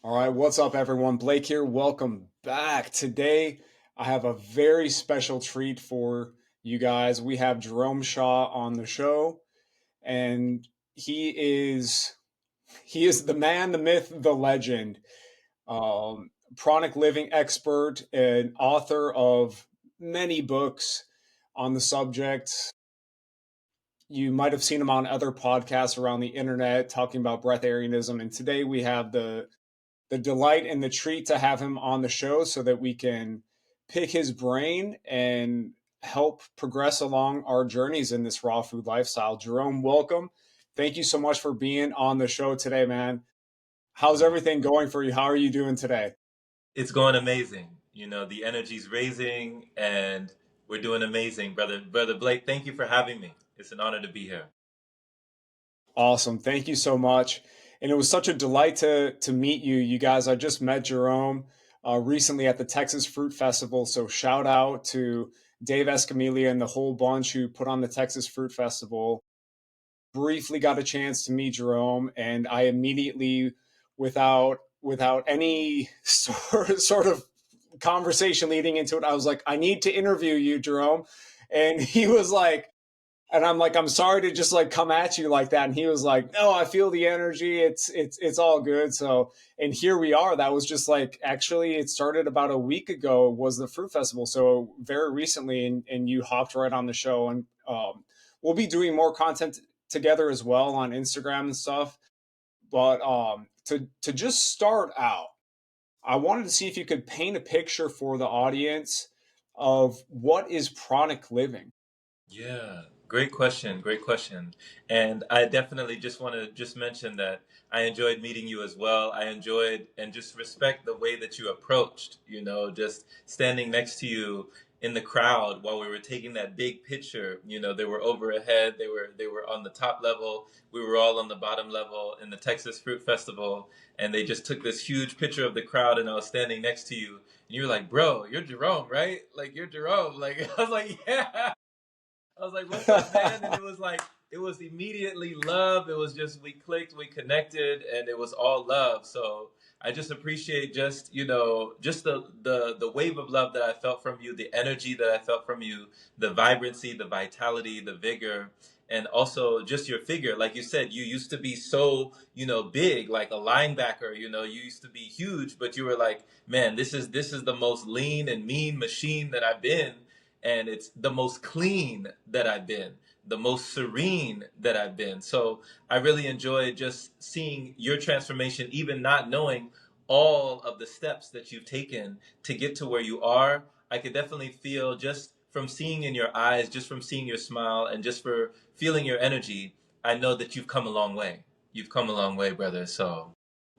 All right, what's up, everyone? Blake here. Welcome back. Today, I have a very special treat for you guys. We have Jerome Shaw on the show, and he is he is the man, the myth, the legend. Pranic living expert and author of many books on the subject. You might have seen him on other podcasts around the internet talking about breatharianism, and today we have the delight and the treat to have him on the show so that we can pick his brain and help progress along our journeys in this raw food lifestyle. Jerome, welcome. Thank you so much for being on the show today, man. How's everything going for you? How are you doing today? It's going amazing. The energy's raising and we're doing amazing, brother. Brother Blake, thank you for having me. It's an honor to be here. Awesome. Thank you so much. And it was such a delight to meet you. You guys, I just met Jerome recently at the Texas Fruit Festival. So shout out to Dave Escamilla and the whole bunch who put on the Texas Fruit Festival. Briefly got a chance to meet Jerome, and I immediately, without any sort of conversation leading into it, I was like, I need to interview you, Jerome. And he was like, and I'm like, I'm sorry to just like come at you like that. And he was like, no, I feel the energy. It's all good. So, and here we are. That was just like, actually, it started about a week ago was the fruit festival. So very recently, and you hopped right on the show, and we'll be doing more content together as well on Instagram and stuff. But to just start out, I wanted to see if you could paint a picture for the audience of what is chronic living. Yeah, great question. Great question. And I definitely just want to just mention that I enjoyed meeting you as well. I enjoyed and just respect the way that you approached, just standing next to you in the crowd while we were taking that big picture. They were overhead, they were on the top level, we were all on the bottom level in the Texas Fruit Festival, and they just took this huge picture of the crowd and I was standing next to you. And you were like, "Bro, you're Jerome, right? Like you're Jerome." Like I was like, "Yeah." I was like, "What's up, man?" And it was like, it was immediately love. It was just, we clicked, we connected, and it was all love. So I just appreciate just, just the wave of love that I felt from you, the energy that I felt from you, the vibrancy, the vitality, the vigor, and also just your figure. Like you said, you used to be so, big, like a linebacker, you used to be huge, but you were like, "Man, this is the most lean and mean machine that I've been, and it's the most clean that I've been, the most serene that I've been." So I really enjoy just seeing your transformation, even not knowing all of the steps that you've taken to get to where you are. I could definitely feel, just from seeing in your eyes, just from seeing your smile, and just for feeling your energy, I know that you've come a long way. You've come a long way, brother. So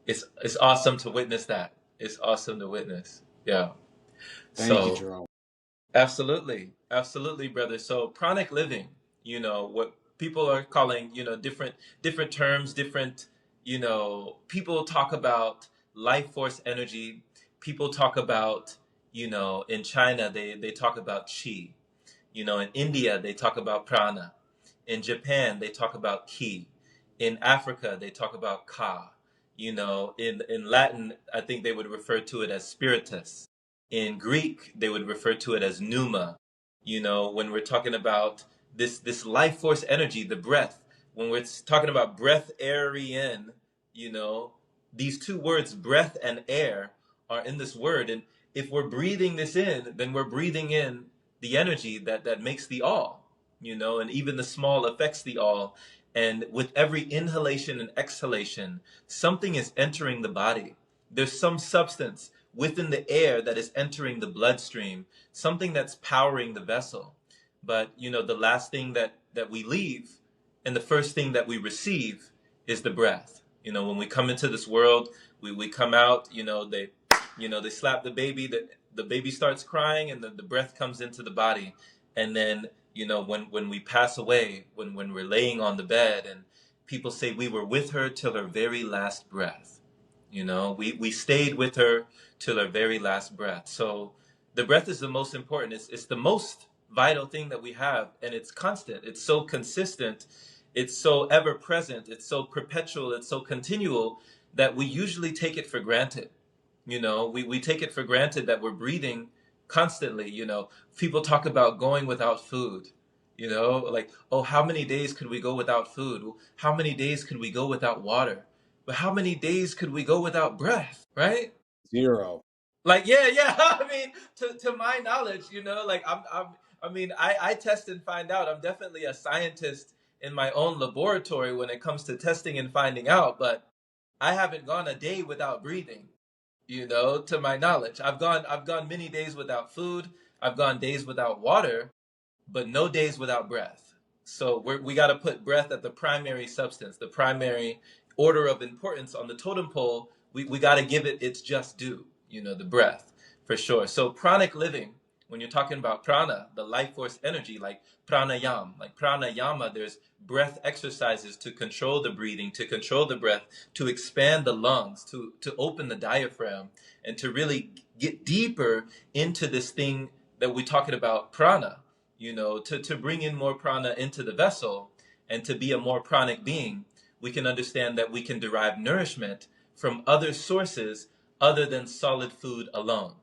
it's awesome to witness that. It's awesome to witness. Yeah. Thank you, So Jerome. absolutely, absolutely, brother. So chronic living, what people are calling, different terms, different, people talk about life force energy. People talk about, in China they talk about chi. In India they talk about prana. In Japan they talk about ki. In Africa they talk about ka. In Latin I think they would refer to it as spiritus. In Greek, they would refer to it as pneuma. When we're talking about this life force energy, the breath, when we're talking about breath, air, in, you know, these two words, breath and air, are in this word. And if we're breathing this in, then we're breathing in the energy that makes the all, and even the small affects the all. And with every inhalation and exhalation, something is entering the body. There's some substance within the air that is entering the bloodstream, something that's powering the vessel. But the last thing that we leave and the first thing that we receive is the breath. When we come into this world, we come out, they slap the baby, the baby starts crying, and the breath comes into the body. And then, when we pass away, when we're laying on the bed, and people say we were with her till her very last breath. We stayed with her till her very last breath. So the breath is the most important. It's the most vital thing that we have, and it's constant. It's so consistent. It's so ever present. It's so perpetual. It's so continual that we usually take it for granted. We take it for granted that we're breathing constantly. People talk about going without food. Like, oh, how many days could we go without food? Well, how many days could we go without water? But how many days could we go without breath, right? Zero. Like, yeah, yeah. I mean, to my knowledge, like I test and find out. I'm definitely a scientist in my own laboratory when it comes to testing and finding out, but I haven't gone a day without breathing, to my knowledge. I've gone many days without food. I've gone days without water, but no days without breath. So we got to put breath at the primary substance, the primary order of importance on the totem pole. We got to give it its just due, the breath, for sure. So pranic living, when you're talking about prana, the life force energy, like pranayam, like pranayama, there's breath exercises to control the breathing, to control the breath, to expand the lungs, to open the diaphragm, and to really get deeper into this thing that we're talking about, prana, to bring in more prana into the vessel and to be a more pranic being. We can understand that we can derive nourishment from other sources other than solid food alone.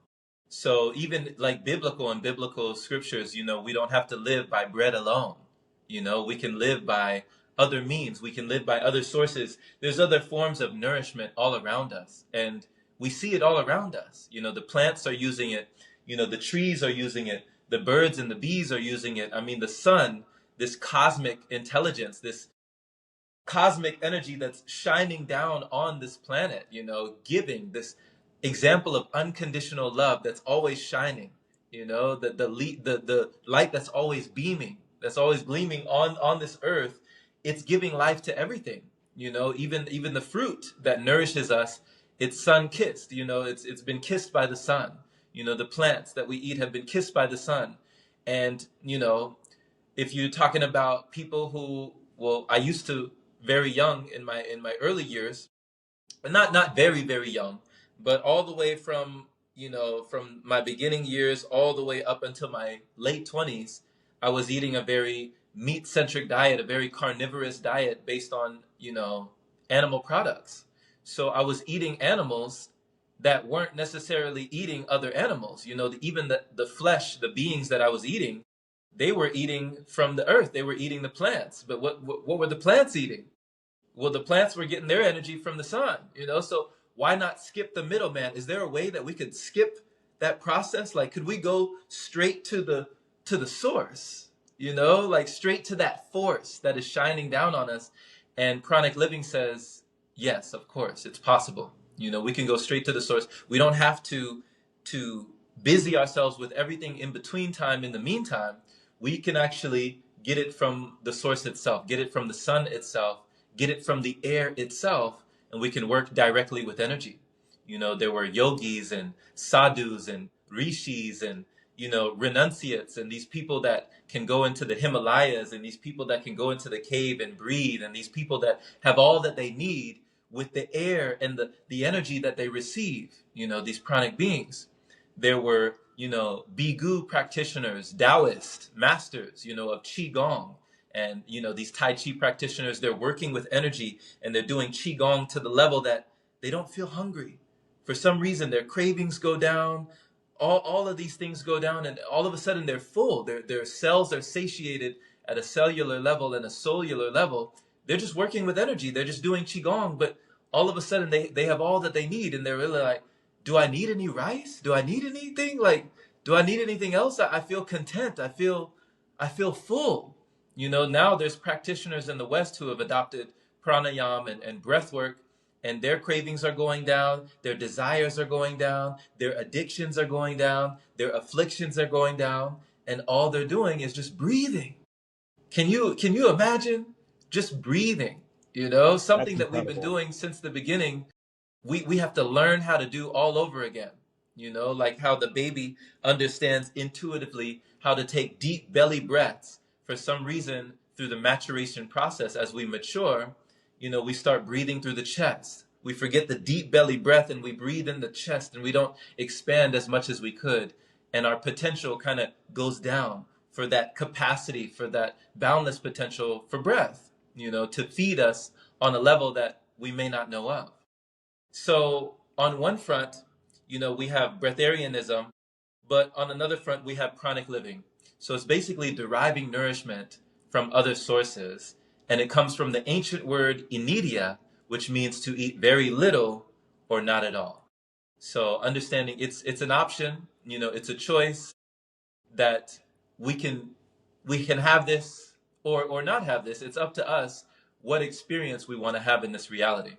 So even like biblical scriptures, we don't have to live by bread alone. We can live by other means. We can live by other sources. There's other forms of nourishment all around us. And we see it all around us. The plants are using it. The trees are using it. The birds and the bees are using it. I mean, the sun, this cosmic intelligence, this cosmic energy that's shining down on this planet, giving this example of unconditional love that's always shining, the light that's always beaming, that's always gleaming on this earth. It's giving life to everything, even the fruit that nourishes us, it's sun kissed, it's been kissed by the sun. The plants that we eat have been kissed by the sun. And if you're talking about people who, well, I used to, very young in my early years, but not very very young, but all the way from from my beginning years all the way up until my late 20s, I was eating a very meat centric diet, a very carnivorous diet based on animal products. So I was eating animals that weren't necessarily eating other animals. Even the flesh, the beings that I was eating, they were eating from the earth. They were eating the plants. But what were the plants eating? Well, the plants were getting their energy from the sun, so why not skip the middleman? Is there a way that we could skip that process? Like, could we go straight to the source, like straight to that force that is shining down on us? And chronic living says, yes, of course, it's possible. We can go straight to the source. We don't have to busy ourselves with everything in between time. In the meantime, we can actually get it from the source itself, get it from the sun itself, get it from the air itself, and we can work directly with energy. There were yogis and sadhus and rishis and renunciates, and these people that can go into the Himalayas, and these people that can go into the cave and breathe, and these people that have all that they need with the air and the energy that they receive, these pranic beings. There were bigu practitioners, Taoist masters, of qigong, and these Tai Chi practitioners, they're working with energy and they're doing Qigong to the level that they don't feel hungry. For some reason, their cravings go down, all of these things go down, and all of a sudden they're full. Their cells are satiated at a cellular level and a cellular level. They're just working with energy. They're just doing Qigong, but all of a sudden they have all that they need, and they're really like, do I need any rice? Do I need anything? Like, do I need anything else? I feel content. I feel full. Now there's practitioners in the West who have adopted pranayam and breath work, and their cravings are going down, their desires are going down, their addictions are going down, their afflictions are going down, and all they're doing is just breathing. Can you imagine just breathing? That's Something that we've been incredible. doing since the beginning, we have to learn how to do all over again. Like how the baby understands intuitively how to take deep belly breaths. For some reason, through the maturation process, as we mature, we start breathing through the chest. We forget the deep belly breath and we breathe in the chest, and we don't expand as much as we could. And our potential kind of goes down for that capacity, for that boundless potential for breath, to feed us on a level that we may not know of. So on one front, we have breatharianism, but on another front, we have chronic living. So it's basically deriving nourishment from other sources. And it comes from the ancient word inedia, which means to eat very little or not at all. So understanding it's an option, it's a choice that we can we can have this or not have this. It's up to us what experience we want to have in this reality.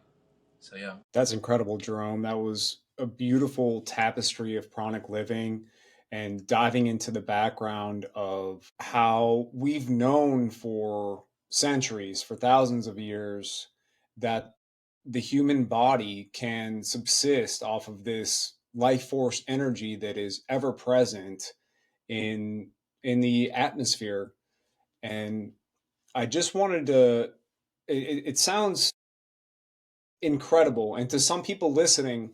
So yeah. That's incredible, Jerome. That was a beautiful tapestry of pranic living and diving into the background of how we've known for centuries, for thousands of years, that the human body can subsist off of this life force energy that is ever present in the atmosphere. And I just wanted to it sounds incredible, and to some people listening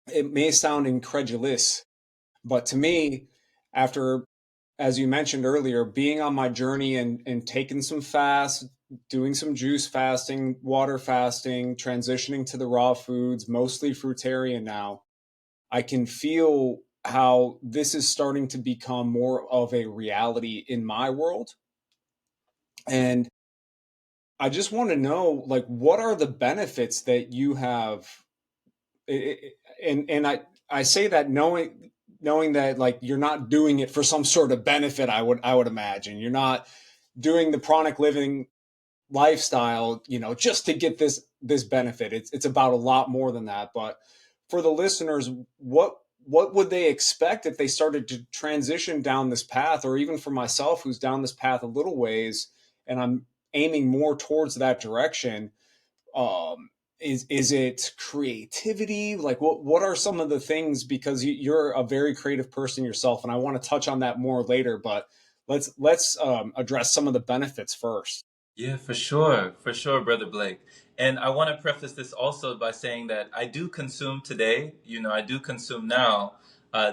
it may sound incredulous, but to me, after, as you mentioned earlier, being on my journey and taking some fast, doing some juice fasting, water fasting, transitioning to the raw foods, mostly fruitarian now, I can feel how this is starting to become more of a reality in my world. And I just want to know, like, what are the benefits that you have? And I say that knowing that, like, you're not doing it for some sort of benefit. I would imagine you're not doing the chronic living lifestyle, just to get this benefit. It's about a lot more than that. But for the listeners, what would they expect if they started to transition down this path, or even for myself, who's down this path a little ways, and I'm aiming more towards that direction? um is it creativity? Like, what are some of the things, because you're a very creative person yourself, and I want to touch on that more later, but let's address some of the benefits first. Yeah, for sure, Brother Blake. And I want to preface this also by saying that I do consume today, I do consume now.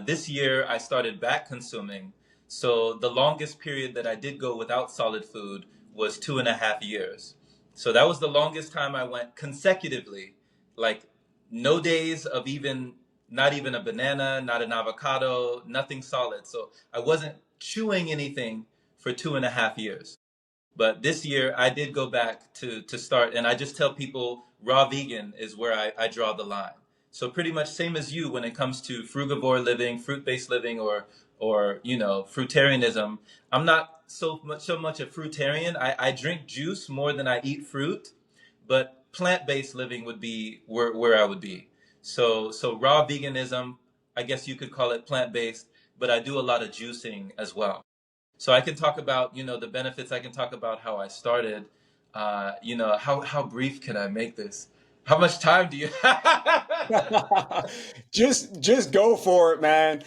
This year, I started back consuming. So the longest period that I did go without solid food was 2.5 years. So that was the longest time I went consecutively, like no days of not even a banana, not an avocado, nothing solid. So I wasn't chewing anything for 2.5 years. But this year I did go back to start, and I just tell people raw vegan is where I draw the line. So pretty much same as you when it comes to frugivore living, fruit-based living, or fruitarianism. I'm not so much a fruitarian. I drink juice more than I eat fruit, but plant-based living would be where I would be. So raw veganism, I guess you could call it plant-based, but I do a lot of juicing as well. So I can talk about, the benefits. I can talk about how I started. How brief can I make this? How much time do you Just go for it, man.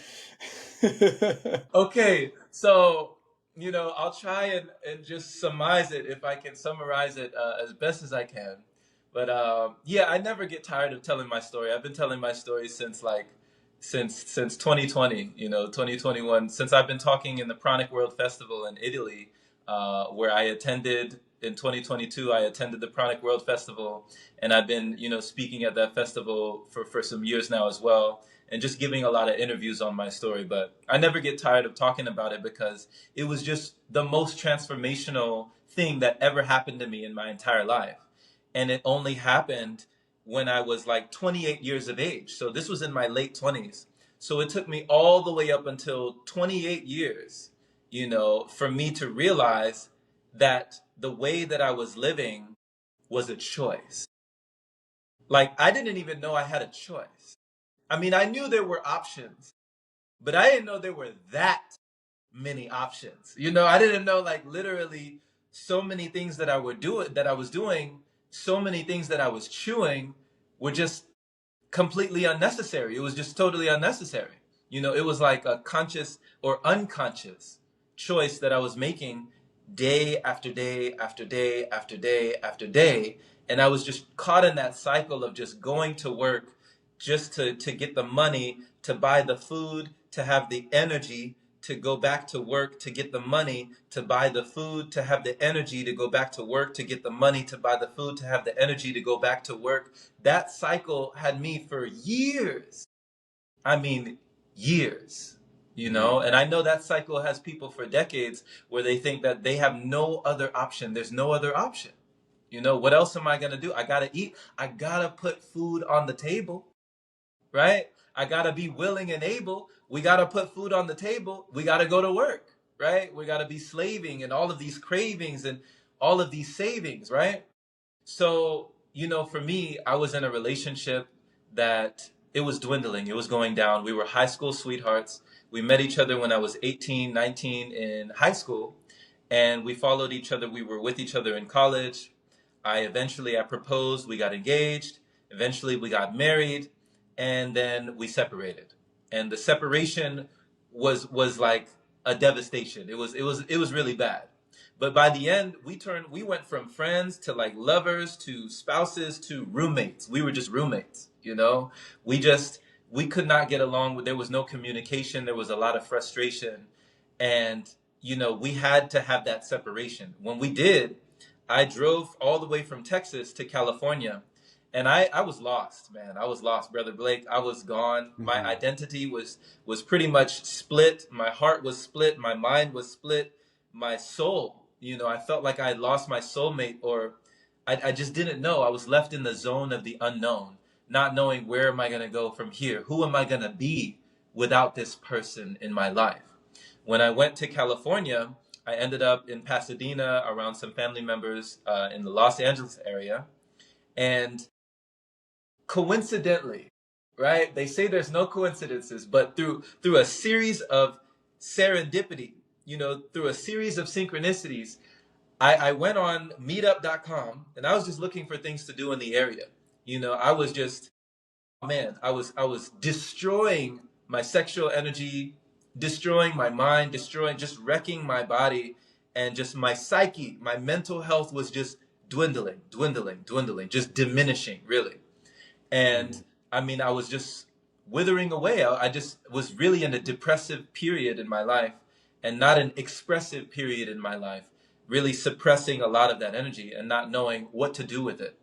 Okay, so I'll try and just summarize it if I can summarize it as best as I can. But yeah, I never get tired of telling my story. I've been telling my story since 2020, 2021, since I've been talking in the Pranic World Festival in Italy, where I attended in 2022. I attended the Pranic World Festival, and I've been speaking at that festival for some years now as well, and just giving a lot of interviews on my story. But I never get tired of talking about it because it was just the most transformational thing that ever happened to me in my entire life. And it only happened when I was like 28 years of age. So this was in my late 20s. So it took me all the way up until 28 years, for me to realize that the way that I was living was a choice. Like, I didn't even know I had a choice. I mean, I knew there were options, but I didn't know there were that many options. I didn't know, like, literally so many things that I was doing, so many things that I was chewing were just completely unnecessary. It was just totally unnecessary. It was like a conscious or unconscious choice that I was making day after day after day after day after day. And I was just caught in that cycle of just going to work just to get the money, to buy the food, to have the energy, to go back to work to get the money to buy the food, to have the energy to go back to work, to get the money to buy the food, to have the energy to go back to work. That cycle had me for years. I mean, years, you Mhm. know? And I know that cycle has people for decades where they think that they have no other option. There's no other option. You know, what else am I going to do? I got to eat. I got to put food on the table, right? I got to be willing and able. We got to put food on the table. We got to go to work, right? We got to be slaving and all of these cravings and all of these savings, right? So, you know, for me, I was in a relationship that it was dwindling. It was going down. We were high school sweethearts. We met each other when I was 18, 19 in high school, and we followed each other. We were with each other in college. I proposed, we got engaged. Eventually we got married, and then we separated. And the separation was like a devastation. It was really bad. But by the end, we went from friends to like lovers to spouses to roommates. We were just roommates, you know? We could not get along. There was no communication. There was a lot of frustration. And, you know, we had to have that separation. When we did, I drove all the way from Texas to California. And I was lost, man. I was lost, Brother Blake. I was gone. My Mhm. identity was pretty much split. My heart was split. My mind was split. My soul, you know, I felt like I had lost my soulmate, or I just didn't know. I was left in the zone of the unknown, not knowing where am I going to go from here? Who am I going to be without this person in my life? When I went to California, I ended up in Pasadena around some family members in the Los Angeles area. And coincidentally, right? They say there's no coincidences, but through a series of serendipity, you know, through a series of synchronicities, I went on meetup.com and I was just looking for things to do in the area. You know, I was just, man, I was destroying my sexual energy, destroying my mind, destroying, just wrecking my body, and just my psyche, my mental health was just dwindling, dwindling, dwindling, just diminishing, really. And Mhm. I mean, I was just withering away. I just was really in a depressive period in my life and not an expressive period in my life, really suppressing a lot of that energy and not knowing what to do with it.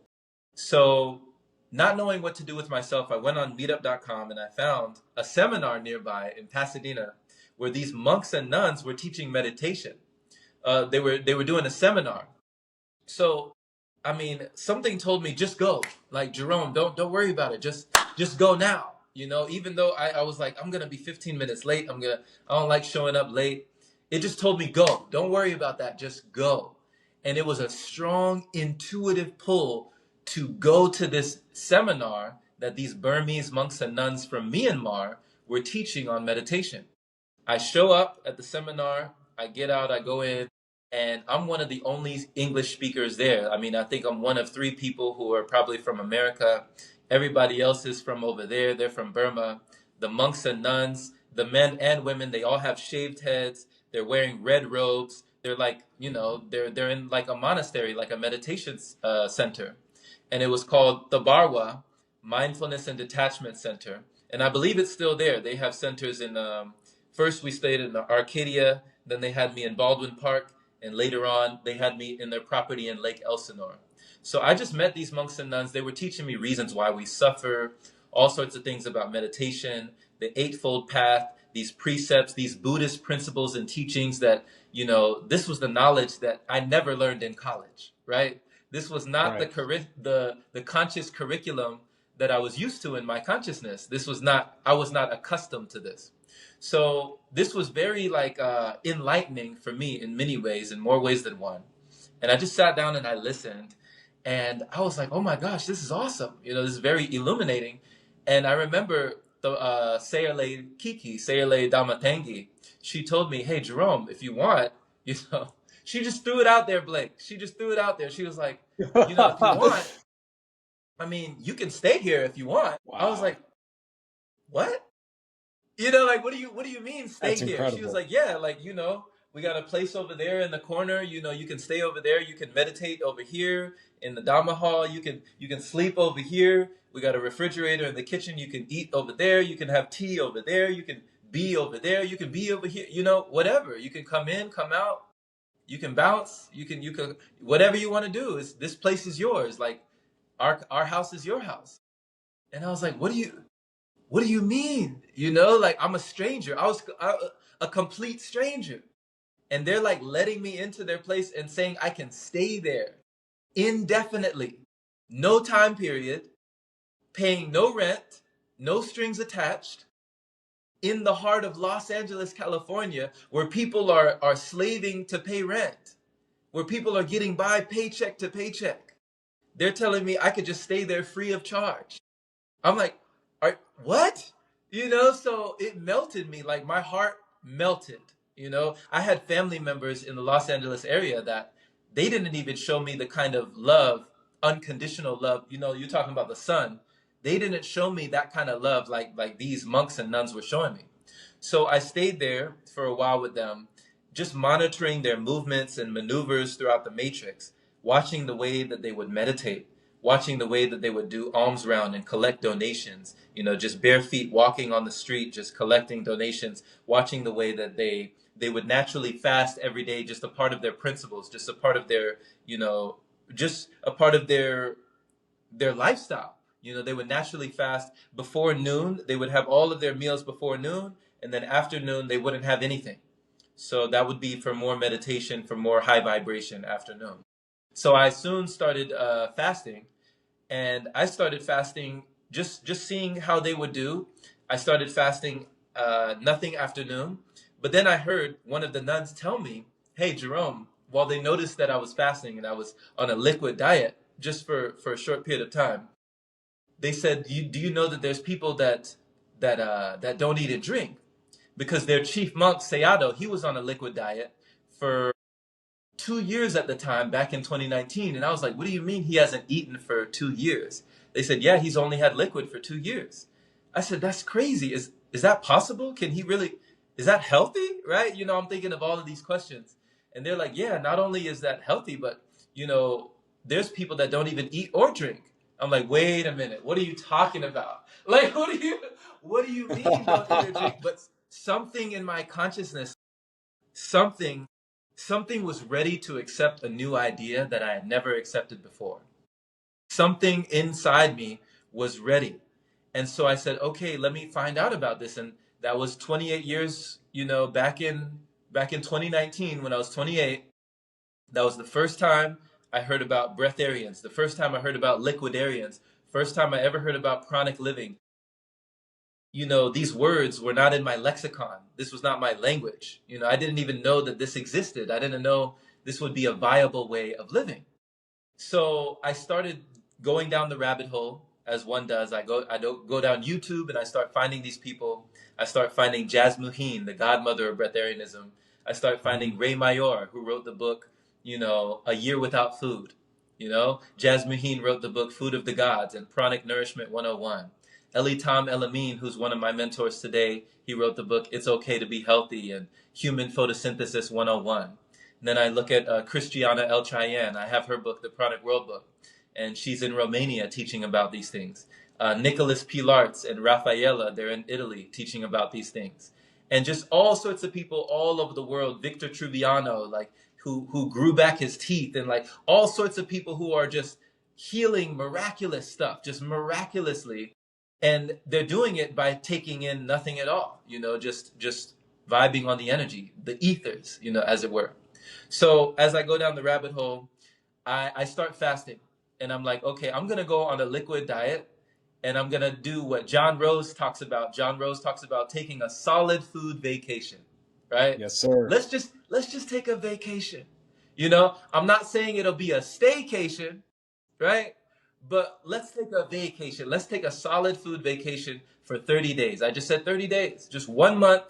So, not knowing what to do with myself, I went on meetup.com and I found a seminar nearby in Pasadena where these monks and nuns were teaching meditation. They were doing a seminar. So, I mean, something told me just go. Like, Jerome, don't worry about it. Just go now. You know, even though I was like, I'm gonna be 15 minutes late. I don't like showing up late. It just told me go. Don't worry about that. Just go. And it was a strong intuitive pull to go to this seminar that these Burmese monks and nuns from Myanmar were teaching on meditation. I show up at the seminar, I get out, I go in, and I'm one of the only English speakers there. I mean, I think I'm one of three people who are probably from America. Everybody else is from over there. They're from Burma. The monks and nuns, the men and women, they all have shaved heads. They're wearing red robes. They're like, you know, they're in like a monastery, like a meditation center. And it was called the Barwa Mindfulness and Detachment Center. And I believe it's still there. They have centers in first, we stayed in Arcadia, then they had me in Baldwin Park, and later on, they had me in their property in Lake Elsinore. So I just met these monks and nuns. They were teaching me reasons why we suffer, all sorts of things about meditation, the Eightfold Path, these precepts, these Buddhist principles and teachings that, you know, this was the knowledge that I never learned in college, right? This was not Right. the conscious curriculum that I was used to in my consciousness. This was not, I was not accustomed to this. So this was very like enlightening for me in many ways, in more ways than one. And I just sat down and I listened, and I was like, "Oh my gosh, this is awesome! You know, this is very illuminating." And I remember the Sayerle Kiki, Sayerle Damatangi. She told me, "Hey, Jerome, if you want, you know," she just threw it out there, Blake. She just threw it out there. She was like, "You know, if you want, I mean, you can stay here if you want." I was Wow. like, "What?" You know, like, what do you mean stay That's here? She was incredible. like, yeah, like, you know, we got a place over there in the corner. You know, you can stay over there. You can meditate over here in the Dhamma hall. You can sleep over here. We got a refrigerator in the kitchen. You can eat over there. You can have tea over there. You can be over there, you can be over here, you know, whatever. You can come in, come out, you can bounce, you can whatever you want to do. Is this place is yours. Like our house is your house. And I was like, what do you mean? You know, like I'm a stranger. A complete stranger. And they're like letting me into their place and saying I can stay there indefinitely. No time period, paying no rent, no strings attached, in the heart of Los Angeles, California, where people are slaving to pay rent, where people are getting by paycheck to paycheck. They're telling me I could just stay there free of charge. I'm like, what? You know, so it melted me. Like my heart melted. You know, I had family members in the Los Angeles area that they didn't even show me the kind of love, unconditional love. You know, you're talking about the sun. They didn't show me that kind of love like these monks and nuns were showing me. So I stayed there for a while with them, just monitoring their movements and maneuvers throughout the matrix, watching the way that they would meditate, watching the way that they would do alms round and collect donations, you know, just bare feet walking on the street, just collecting donations, watching the way that they would naturally fast every day, just a part of their principles, just a part of their, you know, just a part of their lifestyle. You know, they would naturally fast before noon. They would have all of their meals before noon, and then after noon they wouldn't have anything. So that would be for more meditation, for more high vibration afternoon. So I soon started fasting, and I started fasting just seeing how they would do. I started fasting nothing afternoon, but then I heard one of the nuns tell me, "Hey, Jerome," while they noticed that I was fasting and I was on a liquid diet just for a short period of time, they said, "Do you know that there's people that don't eat and drink?" Because their chief monk Sayado, he was on a liquid diet for 2 years at the time, back in 2019. And I was like, what do you mean he hasn't eaten for 2 years? They said, yeah, he's only had liquid for 2 years. I said, that's crazy. Is that possible? Can he really, is that healthy? Right? You know, I'm thinking of all of these questions. And they're like, yeah, not only is that healthy, but, you know, there's people that don't even eat or drink. I'm like, wait a minute, what are you talking about? Like, what do you mean don't eat or drink? But something in my consciousness, something something was ready to accept a new idea that I had never accepted before. Something inside me was ready. And so I said, okay, let me find out about this. And that was 28 years, you know, back in 2019 when I was 28. That was the first time I heard about breatharians, the first time I heard about liquidarians, first time I ever heard about chronic living. You know, these words were not in my lexicon. This was not my language. You know, I didn't even know that this existed. I didn't know this would be a viable way of living. So I started going down the rabbit hole as one does. I don't go down YouTube and I start finding these people. I start finding Jasmuheen, the godmother of breatharianism. I start finding Ray Mayor, who wrote the book, you know, A Year Without Food. You know, Jasmuheen wrote the book Food of the Gods and Pranic Nourishment 101. Tom Elamine, who's one of my mentors today, he wrote the book It's Okay to Be Healthy and Human Photosynthesis 101. And then I look at Christiana El Chayan. I have her book, The Pranic World Book, and she's in Romania teaching about these things. Nicholas Pilartz and Raffaella, they're in Italy teaching about these things. And just all sorts of people all over the world. Victor Trubiano, like who grew back his teeth, and like all sorts of people who are just healing miraculous stuff, just miraculously. And they're doing it by taking in nothing at all, you know, just vibing on the energy, the ethers, you know, as it were. So as I go down the rabbit hole, I start fasting, and I'm like, okay, I'm going to go on a liquid diet, and I'm going to do what John Rose talks about. John Rose talks about taking a solid food vacation, right? Yes, sir. Let's just take a vacation. You know, I'm not saying it'll be a staycation, right? But let's take a vacation. Let's take a solid food vacation for 30 days. I just said 30 days, just 1 month,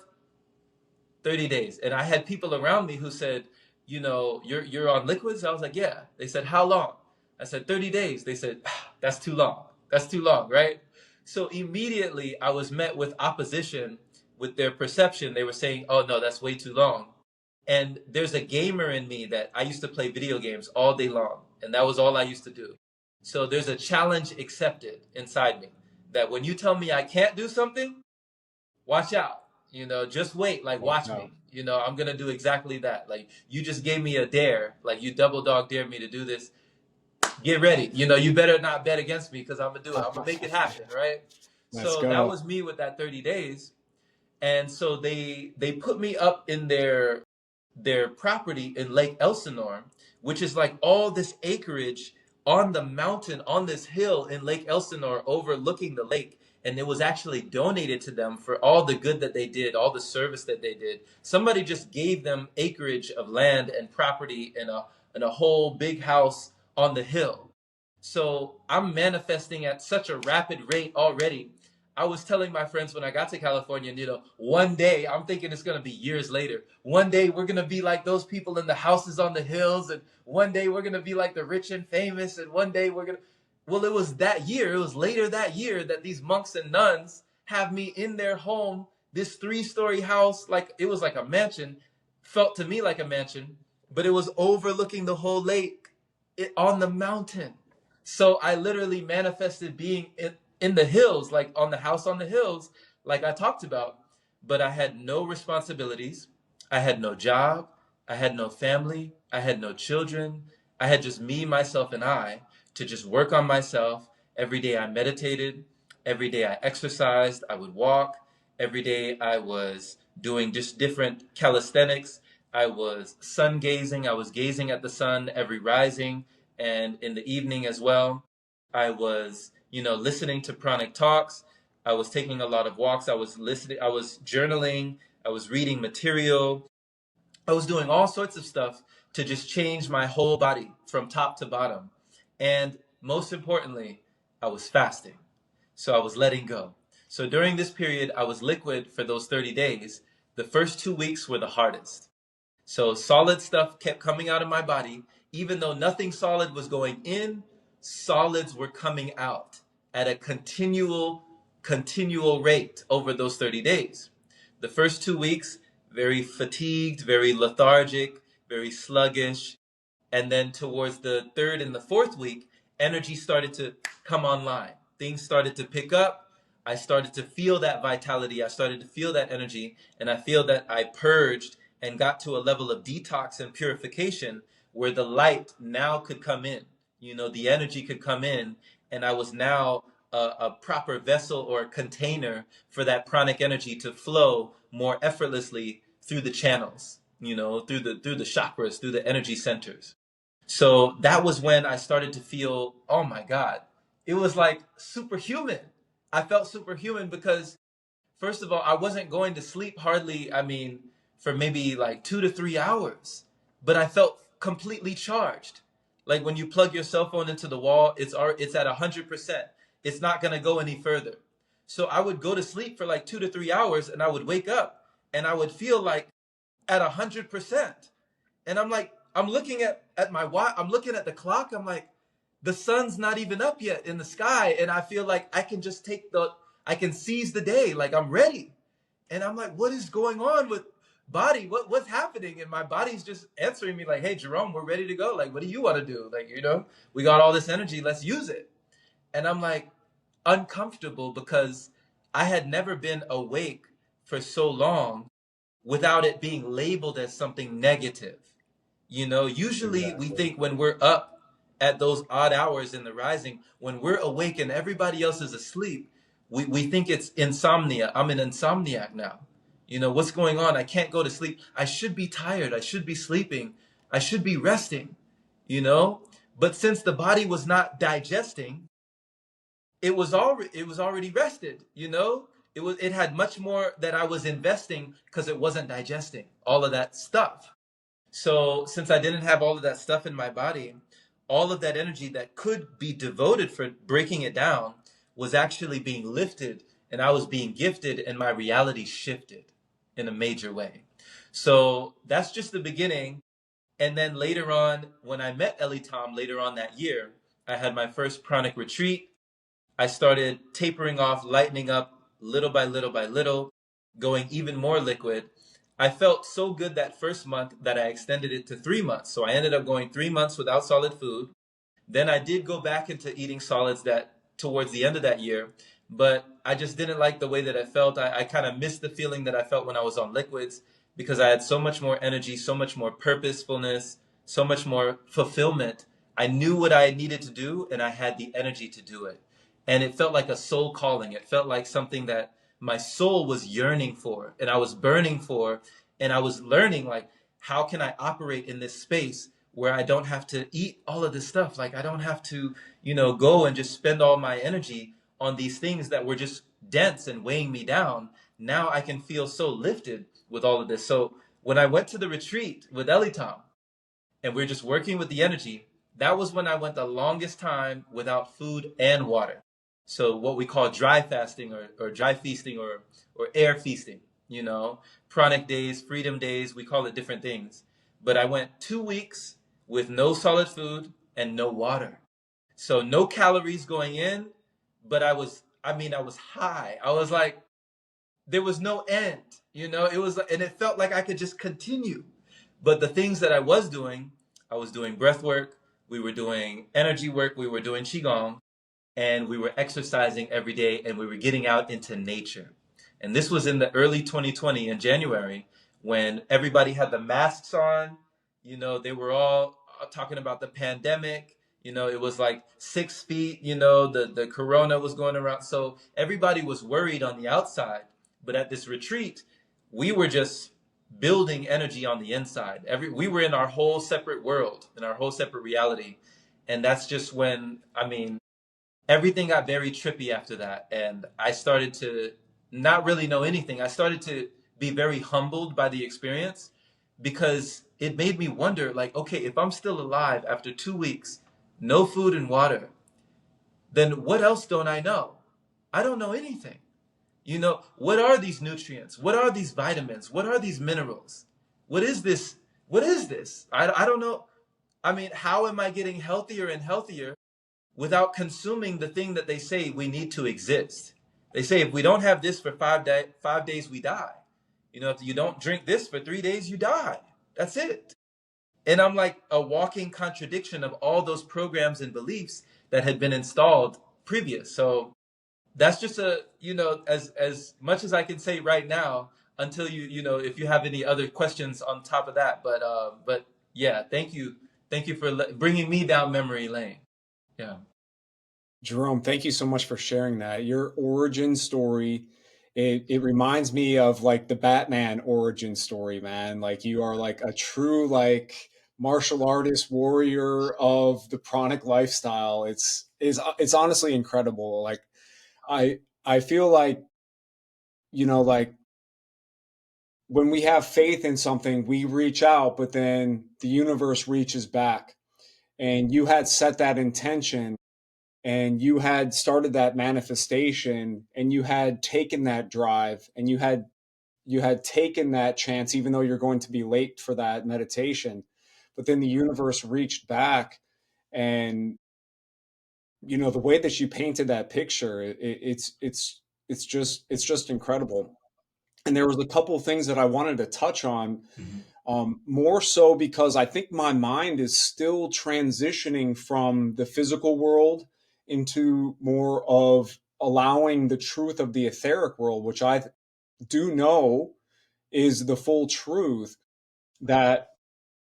30 days. And I had people around me who said, you know, you're on liquids? I was like, yeah. They said, how long? I said, 30 days. They said, that's too long. That's too long, right? So immediately I was met with opposition with their perception. They were saying, oh, no, that's way too long. And there's a gamer in me that I used to play video games all day long. And that was all I used to do. So there's a challenge accepted inside me that when you tell me I can't do something, watch out. You know, just wait, like Wow. watch me. You know, I'm gonna do exactly that. Like you just gave me a dare, like you double dog dared me to do this. Get ready. You know, you better not bet against me because I'm gonna do it. I'm gonna make it happen, right? Let's So that go. was me with that 30 days. And so they put me up in their property in Lake Elsinore, which is like all this acreage on the mountain, on this hill in Lake Elsinore overlooking the lake. And it was actually donated to them for all the good that they did, all the service that they did. Somebody just gave them acreage of land and property and a whole big house on the hill. So I'm manifesting at such a rapid rate already. I was telling my friends when I got to California, you know, one day, I'm thinking it's going to be years later. One day we're going to be like those people in the houses on the hills. And one day we're going to be like the rich and famous. And one day we're going to, well, it was that year, it was later that year that these monks and nuns have me in their home, this 3-story house, like it was like a mansion, felt to me like a mansion, but it was overlooking the whole lake on the mountain. So I literally manifested being in the hills, like on the house on the hills, like I talked about. But I had no responsibilities. I had no job. I had no family. I had no children. I had just me, myself, and I to just work on myself. Every day I meditated. Every day I exercised. I would walk. Every day I was doing just different calisthenics. I was sun gazing. I was gazing at the sun every rising and in the evening as well. I was, you know, listening to Pranic talks. I was taking a lot of walks. I was listening. I was journaling. I was reading material. I was doing all sorts of stuff to just change my whole body from top to bottom. And most importantly, I was fasting. So I was letting go. So during this period, I was liquid for those 30 days. The first 2 weeks were the hardest. So solid stuff kept coming out of my body. Even though nothing solid was going in, solids were coming out at a continual rate over those 30 days. The first 2 weeks, very fatigued, very lethargic, very sluggish. And then towards the third and the fourth week, energy started to come online. Things started to pick up. I started to feel that vitality. I started to feel that energy. And I feel that I purged and got to a level of detox and purification where the light now could come in. You know, the energy could come in. And I was now a proper vessel or container for that pranic energy to flow more effortlessly through the channels, you know, through the chakras, through the energy centers. So that was when I started to feel, oh my God, it was like superhuman. I felt superhuman because, first of all, I wasn't going to sleep hardly, I mean, for maybe like 2 to 3 hours, but I felt completely charged. Like when you plug your cell phone into the wall, it's at 100%. It's not going to go any further. So I would go to sleep for like 2 to 3 hours and I would wake up and I would feel like at 100%. And I'm like, I'm looking at my watch, I'm looking at the clock, I'm like, the sun's not even up yet in the sky, and I feel like I can just I can seize the day, like I'm ready. And I'm like, what is going on with body? What's happening? And my body's just answering me like, hey, Jerome, we're ready to go. Like, what do you want to do? Like, you know, we got all this energy, let's use it. And I'm like uncomfortable because I had never been awake for so long without it being labeled as something negative. You know, usually we Exactly. think when we're up at those odd hours in the rising, when we're awake and everybody else is asleep, we think it's insomnia. I'm an insomniac now. You know, what's going on? I can't go to sleep. I should be tired. I should be sleeping. I should be resting, you know? But since the body was not digesting, it was already rested, you know? It had much more that I was investing because it wasn't digesting all of that stuff. So since I didn't have all of that stuff in my body, all of that energy that could be devoted for breaking it down was actually being lifted and I was being gifted and my reality shifted in a major way. So that's just the beginning. And then later on, when I met Ellie Tom later on that year, I had my first pranic retreat. I started tapering off, lightening up little by little by little, going even more liquid. I felt so good that first month that I extended it to 3 months. So I ended up going 3 months without solid food. Then I did go back into eating solids that towards the end of that year. but I just didn't like the way that I felt. I kind of missed the feeling that I felt when I was on liquids because I had so much more energy, so much more purposefulness, so much more fulfillment. I knew what I needed to do and I had the energy to do it. And it felt like a soul calling. It felt like something that my soul was yearning for and I was burning for. And I was learning, like, how can I operate in this space where I don't have to eat all of this stuff? Like, I don't have to, go and just spend all my energy on these things that were just dense and weighing me down. Now I can feel so lifted with all of this. So when I went to the retreat with Elitom and we are just working with the energy, that was when I went the longest time without food and water. So what we call dry fasting or dry feasting or air feasting, pranic days, freedom days, we call it different things. But I went 2 weeks with no solid food and no water. So no calories going in, but I was high. I was like, there was no end, it was, and it felt like I could just continue. But the things that I was doing breath work, we were doing energy work, we were doing Qigong, and we were exercising every day and we were getting out into nature. And this was in the early 2020 in January when everybody had the masks on. They were all talking about the pandemic. It was like 6 feet, the corona was going around. So everybody was worried on the outside. But at this retreat, we were just building energy on the inside. We were in our whole separate world, in our whole separate reality. And that's just when, everything got very trippy after that. And I started to not really know anything. I started to be very humbled by the experience because it made me wonder, like, okay, if I'm still alive after 2 weeks, no food and water, then what else don't I know? I don't know anything. What are these nutrients? What are these vitamins? What are these minerals? What is this? What is this? I don't know. How am I getting healthier and healthier without consuming the thing that they say we need to exist? They say if we don't have this for 5 days, we die. If you don't drink this for 3 days, you die. That's it. And I'm like a walking contradiction of all those programs and beliefs that had been installed previous. So that's just as much as I can say right now until if you have any other questions on top of that. But yeah, thank you for bringing me down memory lane. Yeah. Jerome, thank you so much for sharing that. Your origin story, it reminds me of like the Batman origin story, man. Like you are like a true like martial artist warrior of the pranic lifestyle. It's honestly incredible. Like I feel like, like when we have faith in something, we reach out, but then the universe reaches back. And you had set that intention and you had started that manifestation and you had taken that drive and you had taken that chance even though you're going to be late for that meditation, but then the universe reached back. And the way that you painted that picture, it's just incredible. And there was a couple of things that I wanted to touch on, Mhm. more so because I think my mind is still transitioning from the physical world into more of allowing the truth of the etheric world, which I do know is the full truth. That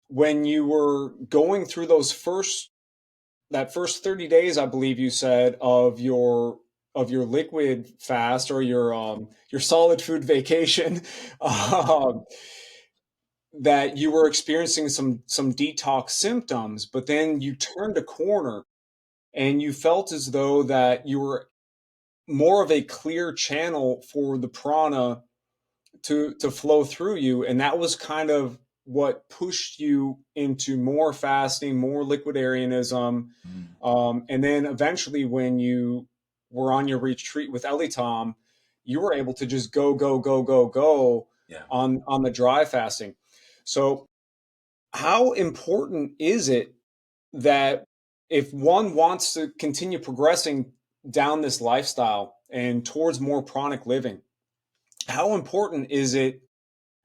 when you were going through that first 30 days, I believe you said, of your liquid fast or your solid food vacation, um, that you were experiencing some detox symptoms, but then you turned a corner and you felt as though that you were more of a clear channel for the prana to flow through you, and that was kind of what pushed you into more fasting, more liquidarianism, Mhm. and then eventually, when you were on your retreat with Elitom, you were able to just go, go, go, go, go Yeah. on the dry fasting. So, how important is it that if one wants to continue progressing down this lifestyle and towards more chronic living, how important is it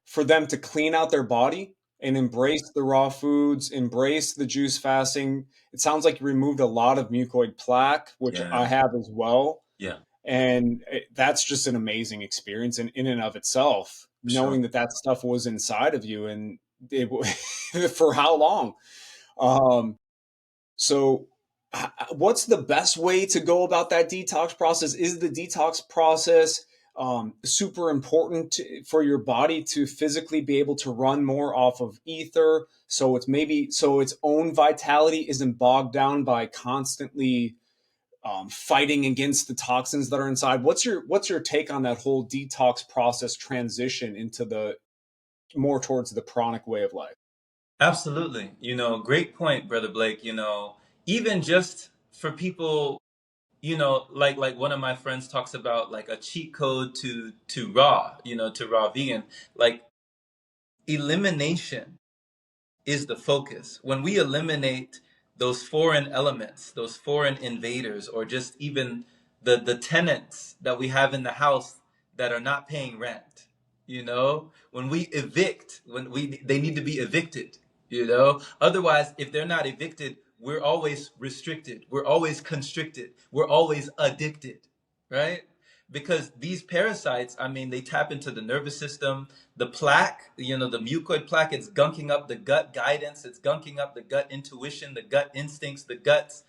for them to clean out their body and embrace the raw foods, embrace the juice fasting? It sounds like you removed a lot of mucoid plaque, which I Yeah. have as well. Yeah. And that's just an amazing experience in and of itself, For sure. knowing that that stuff was inside of you. And it, for how long? Um, so, what's the best way to go about that detox process? Is the detox process super important for your body to physically be able to run more off of ether? So it's maybe so its own vitality isn't bogged down by constantly fighting against the toxins that are inside. What's your take on that whole detox process transition into the more towards the pranic way of life? Absolutely. Great point, Brother Blake. Even just for people, like one of my friends talks about like a cheat code to raw, to raw vegan, like elimination is the focus. When we eliminate those foreign elements, those foreign invaders, or just even the tenants that we have in the house that are not paying rent, when we evict, when we they need to be evicted, Otherwise, if they're not evicted, we're always restricted, we're always constricted, we're always addicted, right? Because these parasites, I mean, they tap into the nervous system, the plaque, the mucoid plaque, it's gunking up the gut guidance, it's gunking up the gut intuition, the gut instincts, the guts.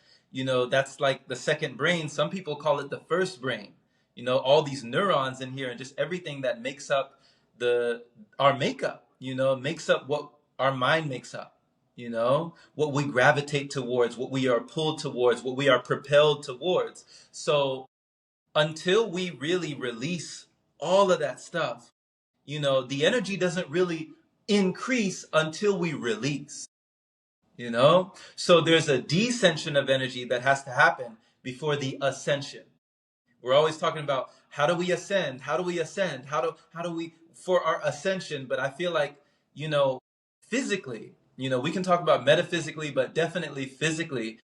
That's like the second brain. Some people call it the first brain. All these neurons in here and just everything that makes up the our makeup, makes up what our mind makes up, what we gravitate towards, what we are pulled towards, what we are propelled towards. So until we really release all of that stuff, the energy doesn't really increase until we release, So there's a descension of energy that has to happen before the ascension. We're always talking about how do we ascend? How do we ascend? How do we for our ascension? But I feel like, physically, we can talk about metaphysically, but definitely physically,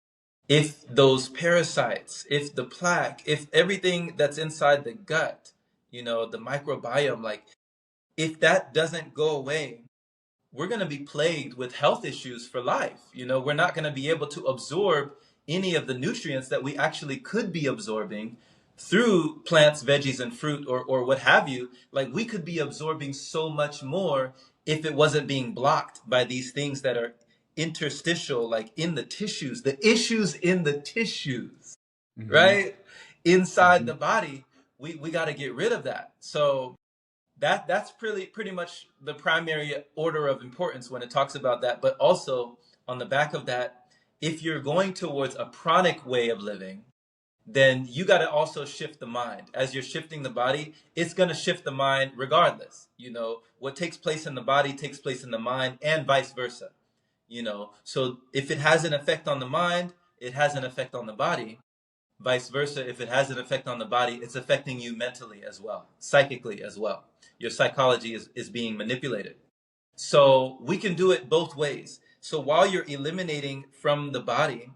if those parasites, if the plaque, if everything that's inside the gut, the microbiome, like if that doesn't go away, we're going to be plagued with health issues for life. We're not going to be able to absorb any of the nutrients that we actually could be absorbing through plants, veggies, and fruit, or what have you. Like we could be absorbing so much more if it wasn't being blocked by these things that are interstitial, like in the tissues, the issues in the tissues, Mm-hmm. right? Inside Mm-hmm. the body, we got to get rid of that. So that's pretty much the primary order of importance when it talks about that. But also on the back of that, if you're going towards a pranic way of living, then you got to also shift the mind. As you're shifting the body, it's going to shift the mind regardless. What takes place in the body takes place in the mind, and vice versa. So if it has an effect on the mind, it has an effect on the body. Vice versa, if it has an effect on the body, it's affecting you mentally as well, psychically as well. Your psychology is being manipulated. So we can do it both ways. So while you're eliminating from the body,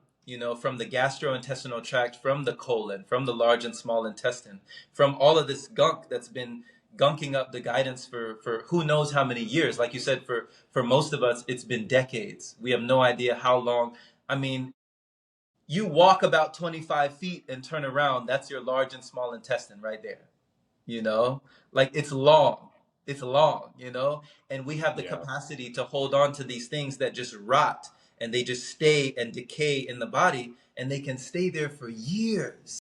from the gastrointestinal tract, from the colon, from the large and small intestine, from all of this gunk that's been gunking up the guidance for who knows how many years. Like you said, for most of us, it's been decades. We have no idea how long. I mean, you walk about 25 feet and turn around, that's your large and small intestine right there. you know like it's long, and we have the Yeah. capacity to hold on to these things that just rot, and they just stay and decay in the body, and they can stay there for years.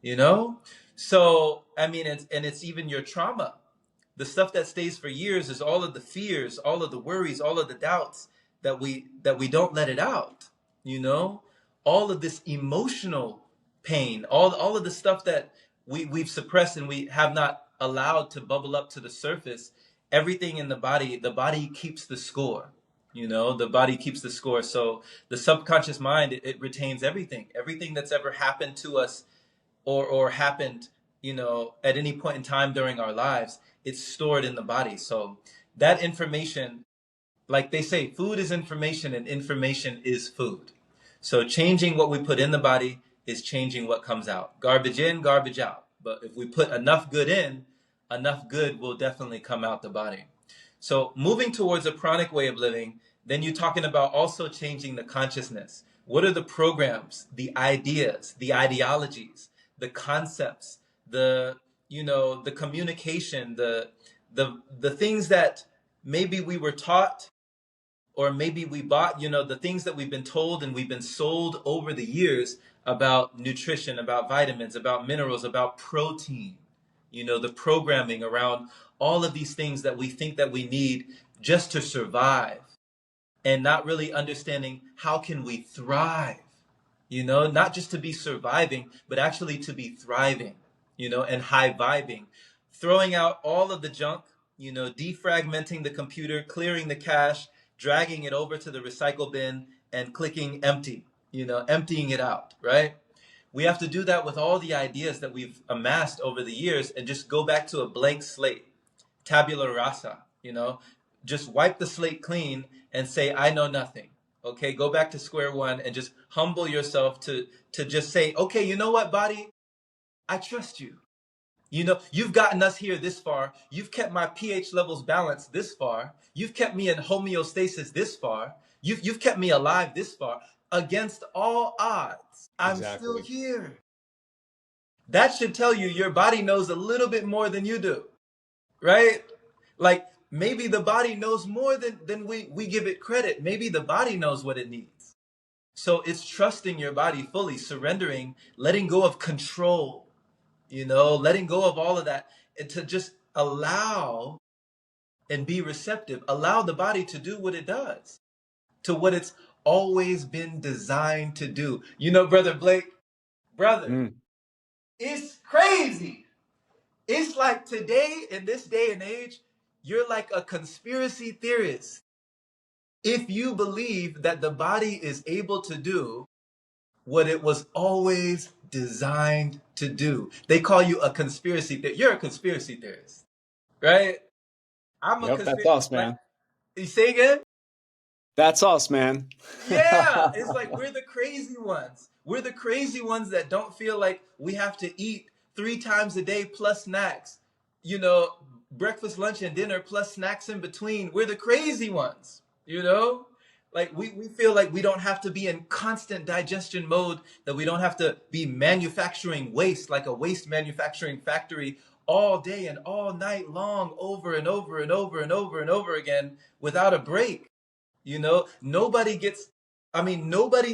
you know so I mean, it's even your trauma. The stuff that stays for years is all of the fears, all of the worries, all of the doubts that we don't let it out. you know all of this emotional pain, all of the stuff that we've suppressed and we have not allowed to bubble up to the surface. Everything in the body keeps the score. The body keeps the score. So the subconscious mind, it retains everything that's ever happened to us, or happened, at any point in time during our lives. It's stored in the body. So that information, like they say, food is information and information is food. So changing what we put in the body is changing what comes out. Garbage in, garbage out. But if we put enough good in, enough good will definitely come out the body. So moving towards a pranic way of living, then you're talking about also changing the consciousness. What are the programs, the ideas, the ideologies, the concepts the, the communication, the things that maybe we were taught or maybe we bought, the things that we've been told and we've been sold over the years about nutrition, about vitamins, about minerals, about protein, the programming around all of these things that we think that we need just to survive, and not really understanding how can we thrive, not just to be surviving, but actually to be thriving, and high vibing, throwing out all of the junk, defragmenting the computer, clearing the cache, dragging it over to the recycle bin and clicking empty, emptying it out, right? We have to do that with all the ideas that we've amassed over the years and just go back to a blank slate, tabula rasa, just wipe the slate clean and say, I know nothing. Okay, go back to square one and just humble yourself to just say, okay, you know what, body? I trust you. You've gotten us here this far. You've kept my pH levels balanced this far. You've kept me in homeostasis this far. You've kept me alive this far. Against all odds, I'm still Exactly. here. That should tell you your body knows a little bit more than you do, right? Like maybe the body knows more than we give it credit. Maybe the body knows what it needs. So it's trusting your body fully, surrendering, letting go of control, letting go of all of that, and to just allow and be receptive. Allow the body to do what it does, to what it's always been designed to do. Brother Blake, brother, Mm. it's crazy. It's like today, in this day and age, you're like a conspiracy theorist if you believe that the body is able to do what it was always designed to do. They call you a conspiracy theorist. You're a conspiracy theorist, right? I'm a Yep, that's conspiracy. us, Like, man. you say again? That's us, man. Yeah, it's like we're the crazy ones. We're the crazy ones that don't feel like we have to eat 3 times a day plus snacks. You know, breakfast, lunch, and dinner plus snacks in between. We're the crazy ones, Like we feel like we don't have to be in constant digestion mode, that we don't have to be manufacturing waste like a waste manufacturing factory all day and all night long, over and over and over and over and over again without a break. Nobody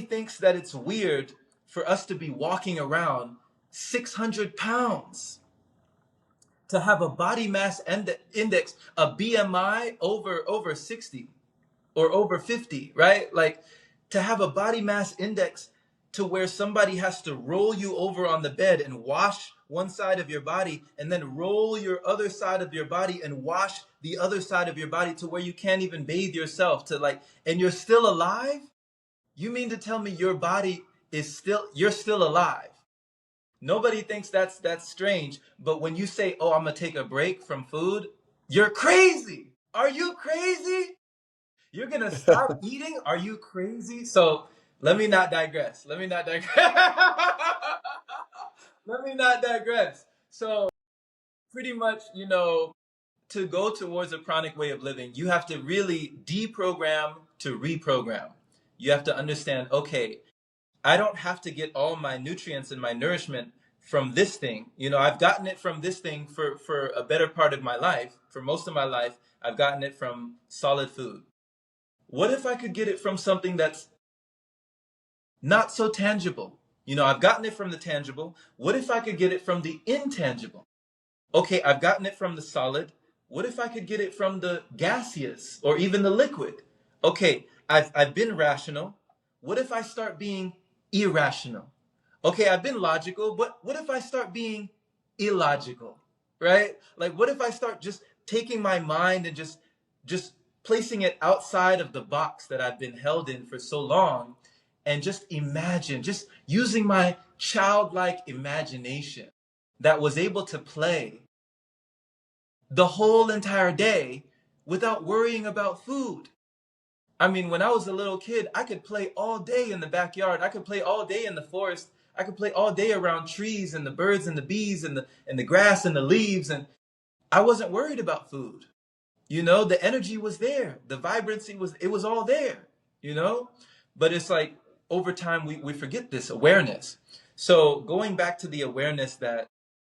thinks that it's weird for us to be walking around 600 pounds, to have a body mass index, a BMI over 60 or over 50, right? Like to have a body mass index to where somebody has to roll you over on the bed and wash one side of your body and then roll your other side of your body and wash the other side of your body to where you can't even bathe yourself, and you're still alive? You mean to tell me your body you're still alive? Nobody thinks that's strange, but when you say, "Oh, I'm going to take a break from food," you're crazy. Are you crazy? You're gonna stop eating? Are you crazy? So let me not digress. Let me not digress. So pretty much, to go towards a pranic way of living, you have to really deprogram to reprogram. You have to understand, okay, I don't have to get all my nutrients and my nourishment from this thing. I've gotten it from this thing for a better part of my life. For most of my life, I've gotten it from solid food. What if I could get it from something that's not so tangible? I've gotten it from the tangible. What if I could get it from the intangible? Okay, I've gotten it from the solid. What if I could get it from the gaseous or even the liquid? Okay, I've been rational. What if I start being irrational? Okay, I've been logical, but what if I start being illogical? Right? Like what if I start just taking my mind and just placing it outside of the box that I've been held in for so long, and just imagine, just using my childlike imagination that was able to play the whole entire day without worrying about food. When I was a little kid, I could play all day in the backyard. I could play all day in the forest. I could play all day around trees and the birds and the bees and the grass and the leaves, and I wasn't worried about food. The energy was there. The vibrancy was all there, you know? But it's like over time we forget this awareness. So going back to the awareness that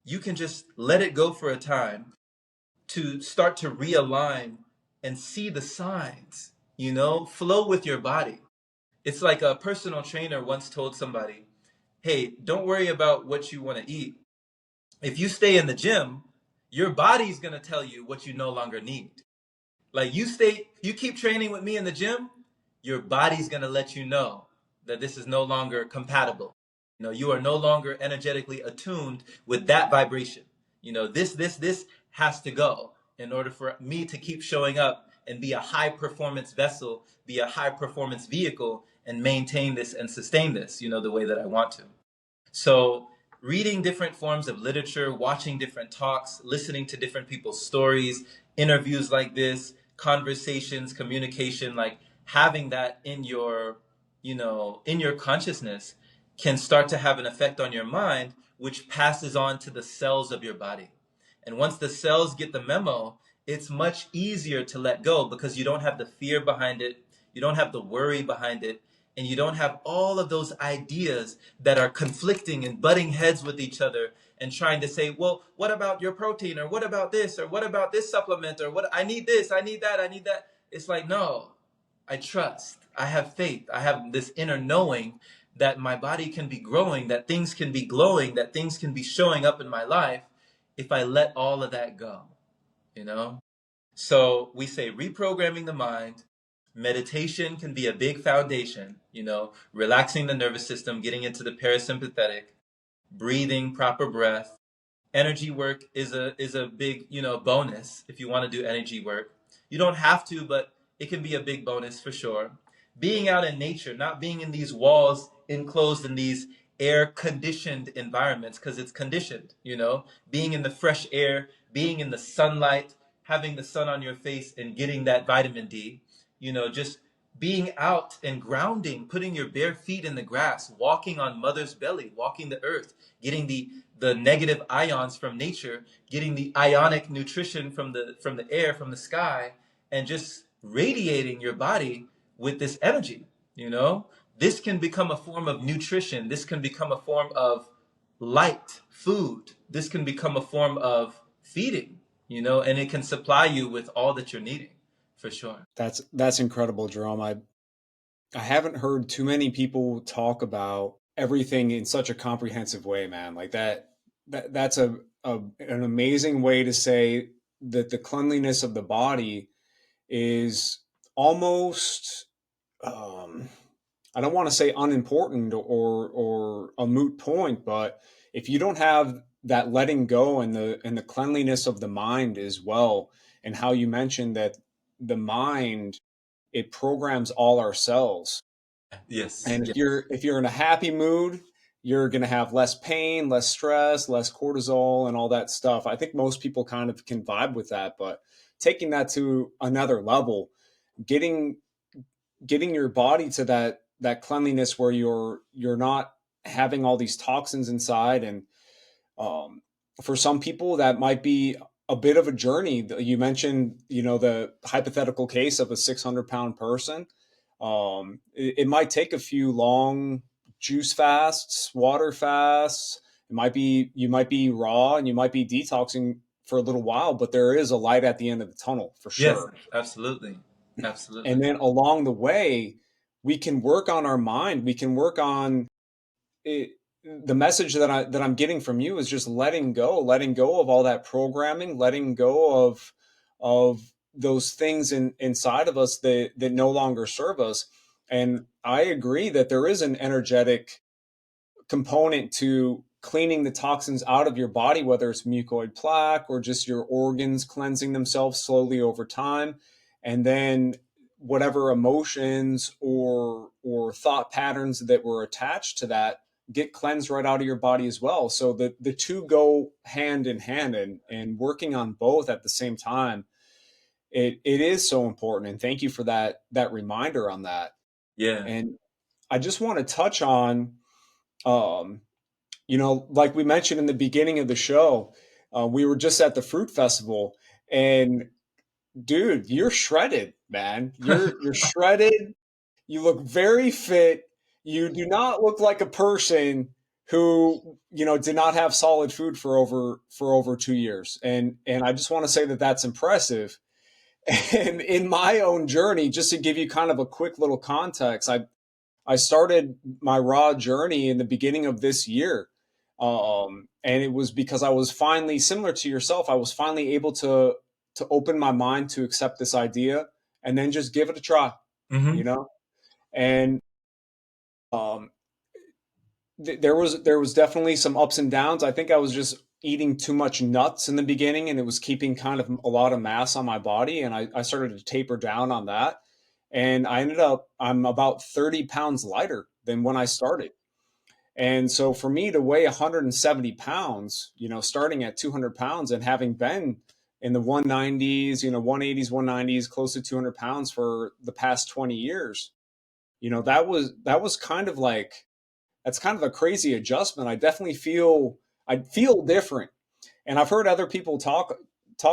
you can just let it go for a time to start to realign and see the signs, flow with your body. It's like a personal trainer once told somebody, hey, don't worry about what you want to eat. If you stay in the gym, your body's going to tell you what you no longer need. Like you keep training with me in the gym, your body's going to let you know that this is no longer compatible. You are no longer energetically attuned with that vibration. This has to go in order for me to keep showing up and be a high performance vessel, be a high performance vehicle, and maintain this and sustain this, the way that I want to. So, reading different forms of literature, watching different talks, listening to different people's stories, interviews like this, conversations, communication, like having that in your consciousness can start to have an effect on your mind, which passes on to the cells of your body. And once the cells get the memo, it's much easier to let go because you don't have the fear behind it, you don't have the worry behind it, and you don't have all of those ideas that are conflicting and butting heads with each other and trying to say, well, what about your protein, or what about this, or what about this supplement, or what, I need this, I need that, I need that. It's like, no, I trust, I have faith, I have this inner knowing that my body can be growing, that things can be glowing, that things can be showing up in my life if I let all of that go, you know? So we say reprogramming the mind. Meditation can be a big foundation, relaxing the nervous system, getting into the parasympathetic, breathing, proper breath. Energy work is a big, bonus if you want to do energy work. You don't have to, but it can be a big bonus for sure. Being out in nature, not being in these walls enclosed in these air conditioned environments, because it's conditioned, being in the fresh air, being in the sunlight, having the sun on your face and getting that vitamin D, just being out and grounding, putting your bare feet in the grass, walking on mother's belly, walking the earth, getting the negative ions from nature, getting the ionic nutrition from the air, from the sky, and just radiating your body with this energy, This can become a form of nutrition. This can become a form of light, food. This can become a form of feeding, and it can supply you with all that you're needing, for sure. That's incredible, Jerome. I haven't heard too many people talk about everything in such a comprehensive way, man. Like that's an amazing way to say that the cleanliness of the body is almost um, I don't want to say unimportant or a moot point, but if you don't have that letting go and the cleanliness of the mind as well, and how you mentioned that the mind, it programs all our cells. Yes, And yes, if you're in a happy mood, you're going to have less pain, less stress, less cortisol, and all that stuff. I think most people kind of can vibe with that, but taking that to another level, getting getting your body to that cleanliness where you're not having all these toxins inside. And um, for some people that might be a bit of a journey. You mentioned, the hypothetical case of a 600-pound person. It might take a few long juice fasts, water fasts. It might be, you might be raw and you might be detoxing for a little while, but there is a light at the end of the tunnel for yes, sure. absolutely, And absolutely. then along the way, we can work on our mind. We can work on it. The message that I'm getting from you is just letting go of all that programming, letting go of those things inside of us that no longer serve us. And I agree that there is an energetic component to cleaning the toxins out of your body, whether it's mucoid plaque or just your organs cleansing themselves slowly over time. And then whatever emotions or thought patterns that were attached to that get cleansed right out of your body as well. So the two go hand in hand, and working on both at the same time, it is so important. And thank you for that reminder on that. Yeah. And I just want to touch on um, like we mentioned in the beginning of the show, we were just at the fruit festival, and dude, you're shredded, man. You're shredded. You look very fit. You do not look like a person who, did not have solid food for over 2 years. And I just want to say that that's impressive. And in my own journey, just to give you kind of a quick little context, I started my raw journey in the beginning of this year. And it was because I was finally, similar to yourself, I was finally able to open my mind to accept this idea and then just give it a try, you Hmm. know? And um, there was definitely some ups and downs. I think I was just eating too much nuts in the beginning, and it was keeping kind of a lot of mass on my body, and I started to taper down on that. And I'm about 30 pounds lighter than when I started. And so for me to weigh 170 pounds, starting at 200 pounds and having been in the 190s, 180s, 190s, close to 200 pounds for the past 20 years, that was kind of like, that's kind of a crazy adjustment. I feel different. And I've heard other people talk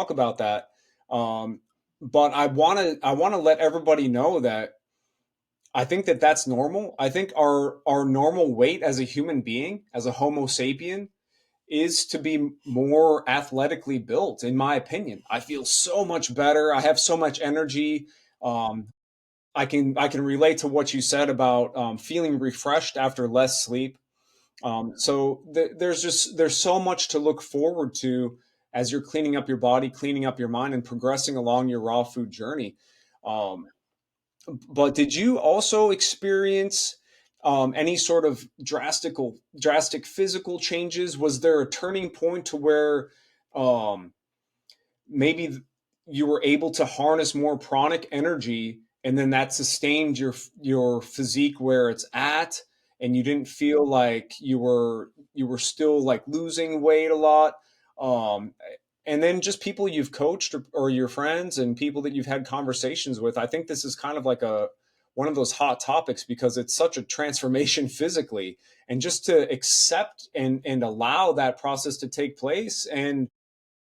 about that. Um, but I want to let everybody know that I think that that's normal. I think our normal weight as a human being, as a Homo sapien, is to be more athletically built. In my opinion, I feel so much better. I have so much energy. Um, I can relate to what you said about feeling refreshed after less sleep. There's so much to look forward to as you're cleaning up your body, cleaning up your mind, and progressing along your raw food journey. Um, but did you also experience any sort of drastic physical changes? Was there a turning point to where um, maybe you were able to harness more pranic energy, and then that sustained your physique where it's at, and you didn't feel like you were still like losing weight a lot? um, and then just people you've coached, or your friends and people that you've had conversations with, I think this is kind of like a one of those hot topics because it's such a transformation physically, and just to accept and allow that process to take place. And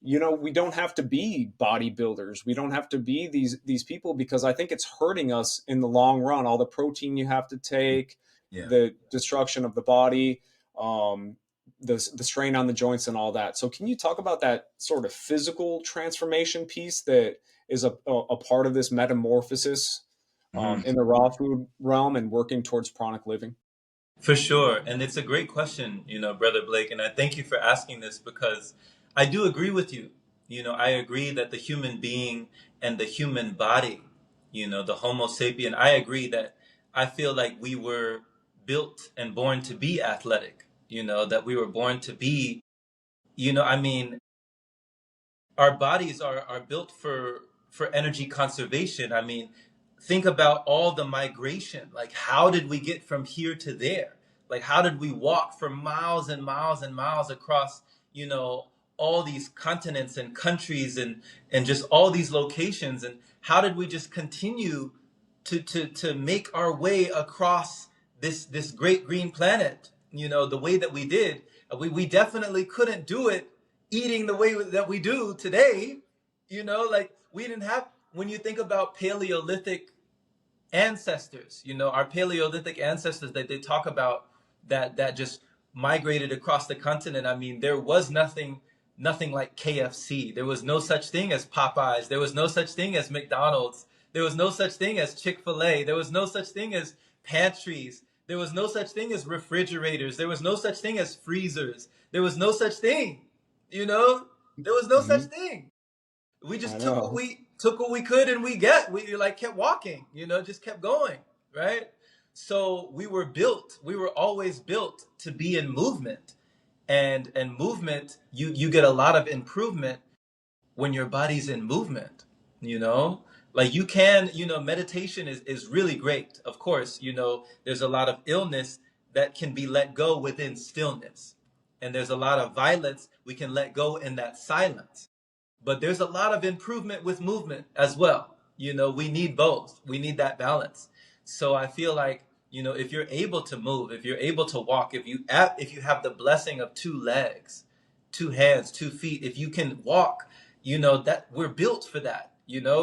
we don't have to be bodybuilders, we don't have to be these people, because I think it's hurting us in the long run, all the protein you have to take, Yeah. the destruction of the body, um, the strain on the joints and all that. So can you talk about that sort of physical transformation piece that is a part of this metamorphosis Hmm. in the raw food realm and working towards chronic living? For sure. And it's a great question, Brother Blake. And I thank you for asking this because I do agree with you. I agree that the human being and the human body, the Homo sapien, I agree that I feel like we were built and born to be athletic, that we were born to be, I mean, our bodies are built for energy conservation. I mean, think about all the migration. Like, how did we get from here to there? Like, how did we walk for miles and miles and miles across, you know, all these continents and countries and just all these locations? And how did we just continue to make our way across this great green planet, the way that we did? We definitely couldn't do it eating the way that we do today. Like, we didn't have, when you think about Paleolithic ancestors, our Paleolithic ancestors that they talk about, that just migrated across the continent. I mean, there was nothing like KFC. There was no such thing as Popeyes. There was no such thing as McDonald's. There was no such thing as Chick-fil-A. There was no such thing as pantries. There was no such thing as refrigerators. There was no such thing as freezers. There was no such thing. You know, there was no such Hmm. thing. We I just know. took what we could, and we like kept walking, just kept going, right? So we were always built to be in movement. And movement, you get a lot of improvement when your body's in movement, you know? Like, you can, meditation is really great. Of course, there's a lot of illness that can be let go within stillness. And there's a lot of violence we can let go in that silence. But there's a lot of improvement with movement as well. We need both. We need that balance. So I feel like, if you're able to move, if you're able to walk, if you have the blessing of two legs, two hands, 2 feet, if you can walk, that we're built for that.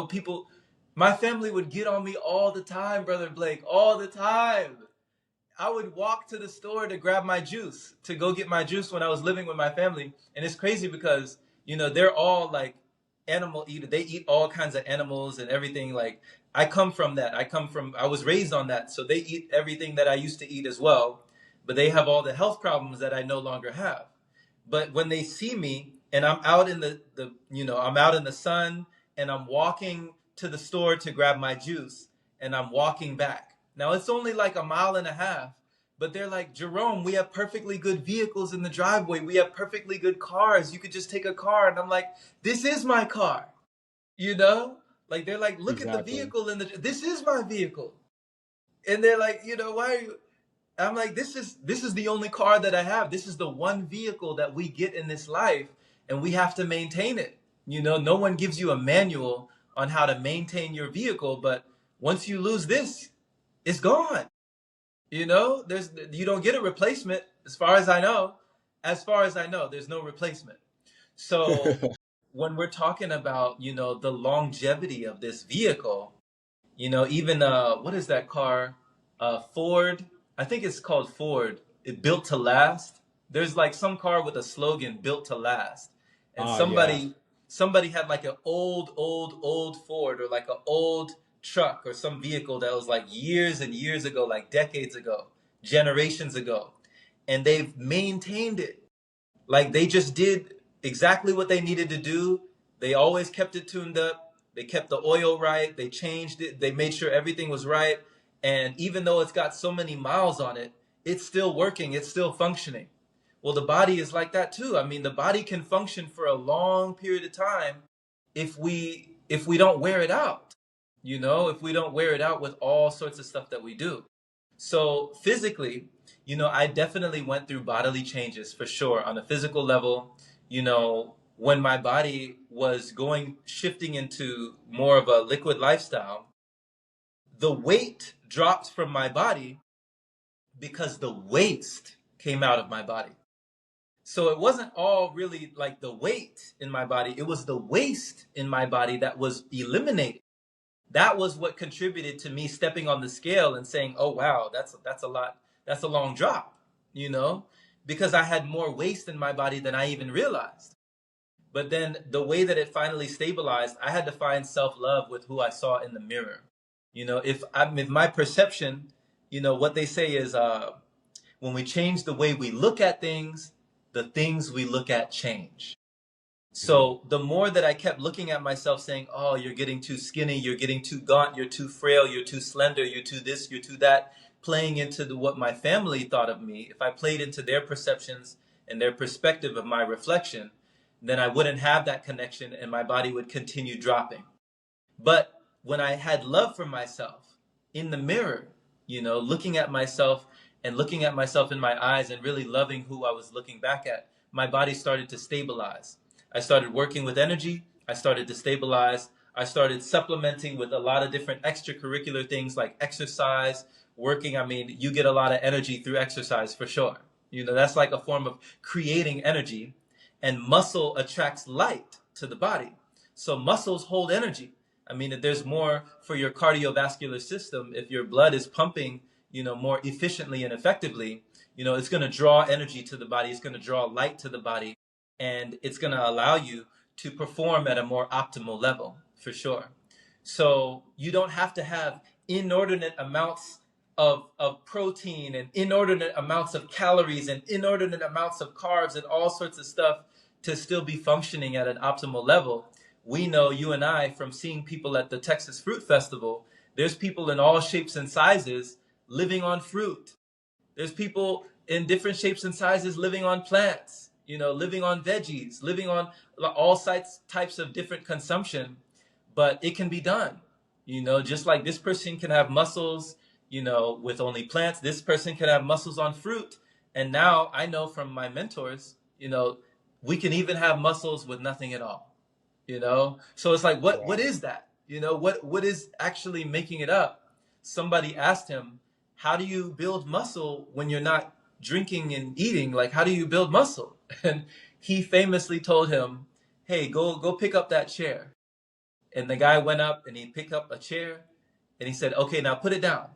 People, my family would get on me all the time, Brother Blake, all the time. I would walk to the store to grab my juice, to go get my juice when I was living with my family. And it's crazy because, they're all like animal eater. They eat all kinds of animals and everything. Like I come from that. I was raised on that. So they eat everything that I used to eat as well. But they have all the health problems that I no longer have. But when they see me and I'm out in I'm out in the sun and I'm walking to the store to grab my juice and I'm walking back. Now it's only like a mile and a half, but they're like, Jerome, we have perfectly good vehicles in the driveway. We have perfectly good cars. You could just take a car. And I'm like, this is my car, you know? Like they're like, look at the Exactly. vehicle this is my vehicle. And they're like, why are you? I'm like, this is the only car that I have. This is the one vehicle that we get in this life, and we have to maintain it. No one gives you a manual on how to maintain your vehicle, but once you lose this, it's gone. You don't get a replacement as far as I know. As far as I know, there's no replacement. So when we're talking about, the longevity of this vehicle, even what is that car? Ford. I think it's called Ford. It built to last. There's like some car with a slogan built to last. And Yeah. somebody had like an old Ford or like an old truck or some vehicle that was like years and years ago, like decades ago, generations ago. And they've maintained it. Like they just did exactly what they needed to do. They always kept it tuned up. They kept the oil right. They changed it. They made sure everything was right. And even though it's got so many miles on it, it's still working. It's still functioning. Well, the body is like that too. I mean, the body can function for a long period of time if we don't wear it out. If we don't wear it out with all sorts of stuff that we do. So physically, I definitely went through bodily changes for sure on a physical level. When my body was shifting into more of a liquid lifestyle, the weight dropped from my body because the waste came out of my body. So it wasn't all really like the weight in my body, it was the waste in my body that was eliminated. That was what contributed to me stepping on the scale and saying, "Oh wow, that's a lot. That's a long drop," because I had more waste in my body than I even realized. But then the way that it finally stabilized, I had to find self-love with who I saw in the mirror. If my perception, what they say is when we change the way we look at things, the things we look at change. Mhm. So the more that I kept looking at myself saying, oh, you're getting too skinny, you're getting too gaunt, you're too frail, you're too slender, you're too this, you're too that, playing into what my family thought of me, if I played into their perceptions and their perspective of my reflection, then I wouldn't have that connection and my body would continue dropping. But when I had love for myself in the mirror, looking at myself and looking at myself in my eyes and really loving who I was looking back at, my body started to stabilize. I started working with energy. I started to stabilize. I started supplementing with a lot of different extracurricular things like exercise, working. I mean, you get a lot of energy through exercise for sure. That's like a form of creating energy. And muscle attracts light to the body. So muscles hold energy. I mean, if there's more for your cardiovascular system, if your blood is pumping, more efficiently and effectively, it's going to draw energy to the body. It's going to draw light to the body, and it's going to allow you to perform at a more optimal level for sure. So you don't have to have inordinate amounts of protein and inordinate amounts of calories and inordinate amounts of carbs and all sorts of stuff to still be functioning at an optimal level. We know, you and I, from seeing people at the Texas Fruit Festival, there's people in all shapes and sizes living on fruit. There's people in different shapes and sizes living on plants, living on veggies, living on all types of different consumption, but it can be done. Just like this person can have muscles, with only plants, this person can have muscles on fruit. And now I know from my mentors, we can even have muscles with nothing at all. So it's like, what Wow. is that? What is actually making it up? Somebody asked him, how do you build muscle when you're not drinking and eating? Like, how do you build muscle? And he famously told him, hey, go pick up that chair. And the guy went up and he picked up a chair and he said, okay, now put it down.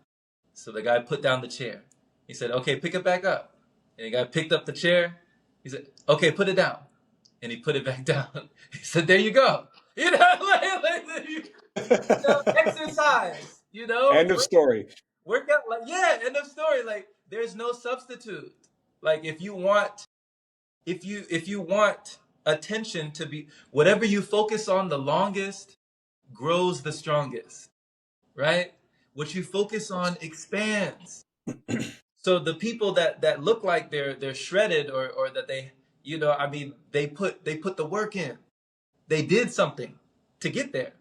So the guy put down the chair. He said, okay, pick it back up. And the guy picked up the chair. He said, okay, put it down. And he put it back down. He said, there you go. You know, exercise, End of story. work out. Like, yeah, end of story. Like, there's no substitute. Like, if you want attention to be, whatever you focus on the longest grows the strongest, right? What you focus on expands. So the people that look like they're shredded, or that they, I mean, they put the work in. They did something to get there,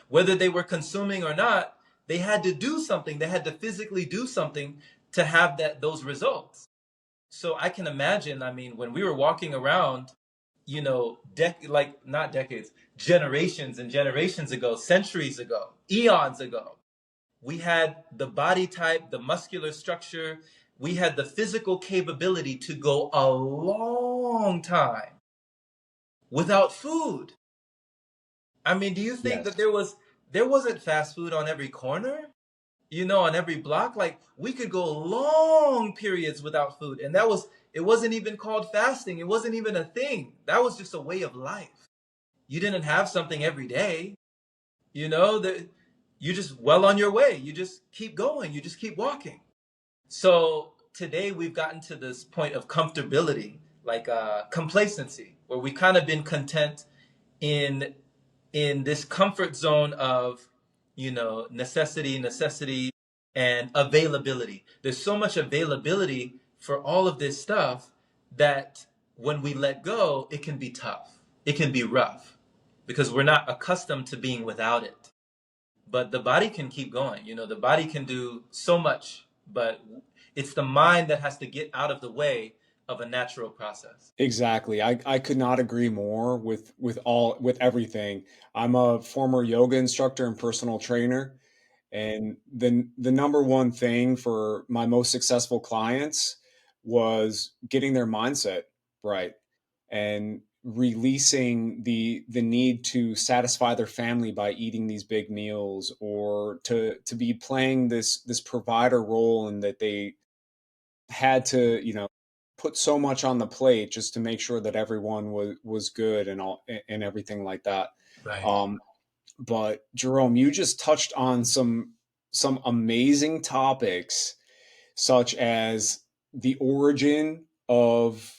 whether they were consuming or not. They had to do something. They had to physically do something to have those results. So I can imagine, I mean, when we were walking around, like not decades, generations and generations ago, centuries ago, eons ago, we had the body type, the muscular structure, we had the physical capability to go a long time without food. I mean, do you think that Yes. there wasn't fast food on every corner? On every block? Like, we could go long periods without food, and it wasn't even called fasting. It wasn't even a thing. That was just a way of life. You didn't have something every day, that you just well on your way. You just keep going. You just keep walking. So today we've gotten to this point of comfortability, like complacency, where we kind of been content in this comfort zone of, necessity and availability. There's so much availability for all of this stuff that when we let go, it can be tough. It can be rough because we're not accustomed to being without it. But the body can keep going. The body can do so much, but it's the mind that has to get out of the way of a natural process. Exactly. I could not agree more with everything. I'm a former yoga instructor and personal trainer, and the number one thing for my most successful clients was getting their mindset right and releasing the need to satisfy their family by eating these big meals, or to be playing this provider role, and that they had to, put so much on the plate just to make sure that everyone was good and all and everything like that. Right. Um, but Jerome, you just touched on some amazing topics, such as the origin of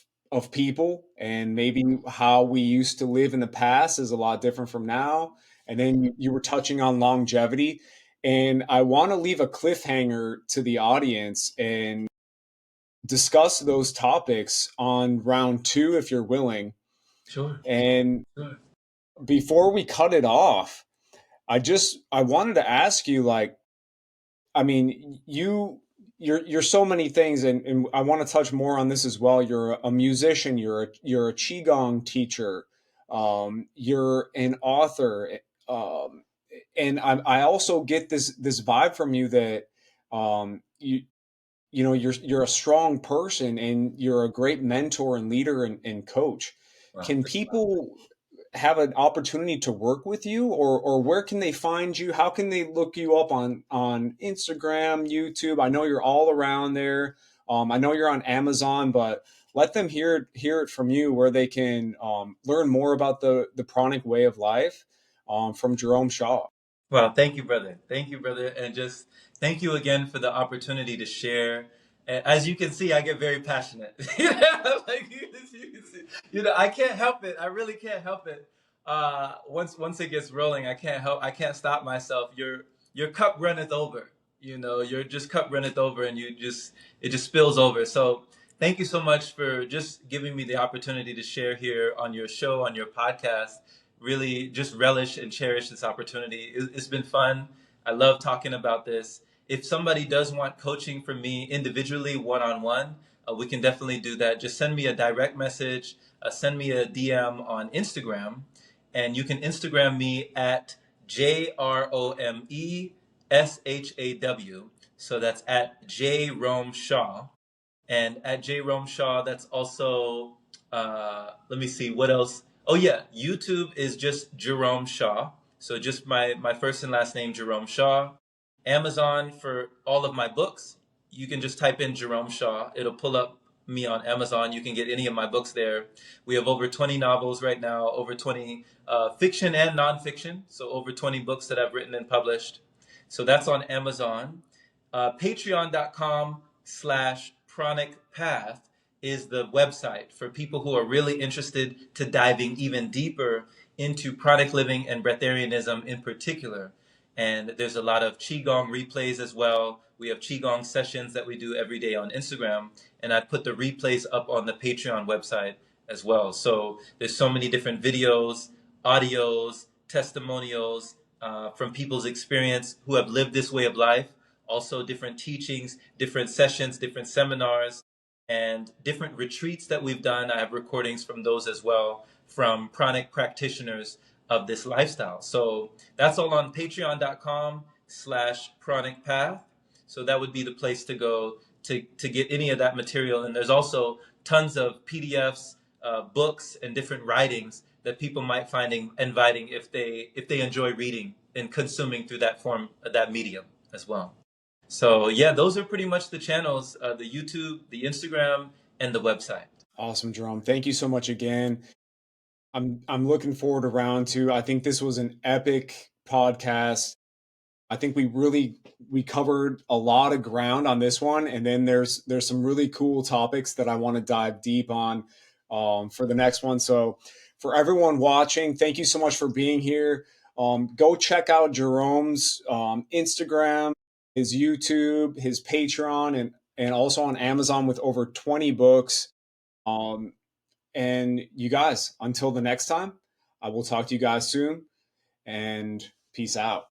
people, and maybe how we used to live in the past is a lot different from now. And then you were touching on longevity, and I want to leave a cliffhanger to the audience and discuss those topics on round two if you're willing. Sure. And Sure. before we cut it off, I wanted to ask you, like, I mean, you're so many things, and I want to touch more on this as well. You're a musician, you're a qigong teacher, you're an author, and I also get this vibe from you that you're a strong person, and you're a great mentor and leader and coach. Wow. Can people have an opportunity to work with you, or where can they find you? How can they look you up on Instagram, YouTube? I know you're all around there. I know you're on Amazon, but let them hear it from you, where they can learn more about the pranic way of life from Jerome Shaw. Well, thank you, brother. Thank you, brother. And just thank you again for the opportunity to share. And as you can see, I get very passionate. Like you can see, I can't help it. I really can't help it. Once it gets rolling, I can't stop myself. Your cup runneth over. Your just cup runneth over, and it just spills over. So thank you so much for just giving me the opportunity to share here on your show, on your podcast. Really just relish and cherish this opportunity. It's been fun. I love talking about this. If somebody does want coaching from me individually, one-on-one, we can definitely do that. Just send me a direct message, send me a DM on Instagram, and you can Instagram me at JROMESHAW. So that's at Jerome Shaw. And at Jerome Shaw, that's also, let me see, what else? Oh, yeah, YouTube is just Jerome Shaw. So just my first and last name, Jerome Shaw. Amazon for all of my books. you can just type in Jerome Shaw. It'll pull up me on Amazon. You can get any of my books there. We have over 20 novels right now, over 20 fiction and nonfiction. So over 20 books that I've written and published. So that's on Amazon. Patreon.com/Pranic Path is the website for people who are really interested to diving even deeper into pranic living and breatharianism in particular. And there's a lot of Qigong replays as well. We have Qigong sessions that we do every day on Instagram. And I put the replays up on the Patreon website as well. So there's so many different videos, audios, testimonials from people's experience who have lived this way of life. Also different teachings, different sessions, different seminars, and different retreats that we've done. I have recordings from those as well, from pranic practitioners of this lifestyle. So that's all on patreon.com/pranic path. So that would be the place to go to get any of that material. And there's also tons of PDFs, books, and different writings that people might find inviting if they enjoy reading and consuming through that form, that medium as well. So yeah, those are pretty much the channels: the YouTube, the Instagram, and the website. Awesome, Jerome. Thank you so much again. I'm looking forward to round two. I think this was an epic podcast. I think we covered a lot of ground on this one, and then there's some really cool topics that I want to dive deep on for the next one. So for everyone watching, thank you so much for being here. Go check out Jerome's Instagram, his YouTube, his Patreon, and also on Amazon with over 20 books. Um, and you guys, until the next time, I will talk to you guys soon, and peace out.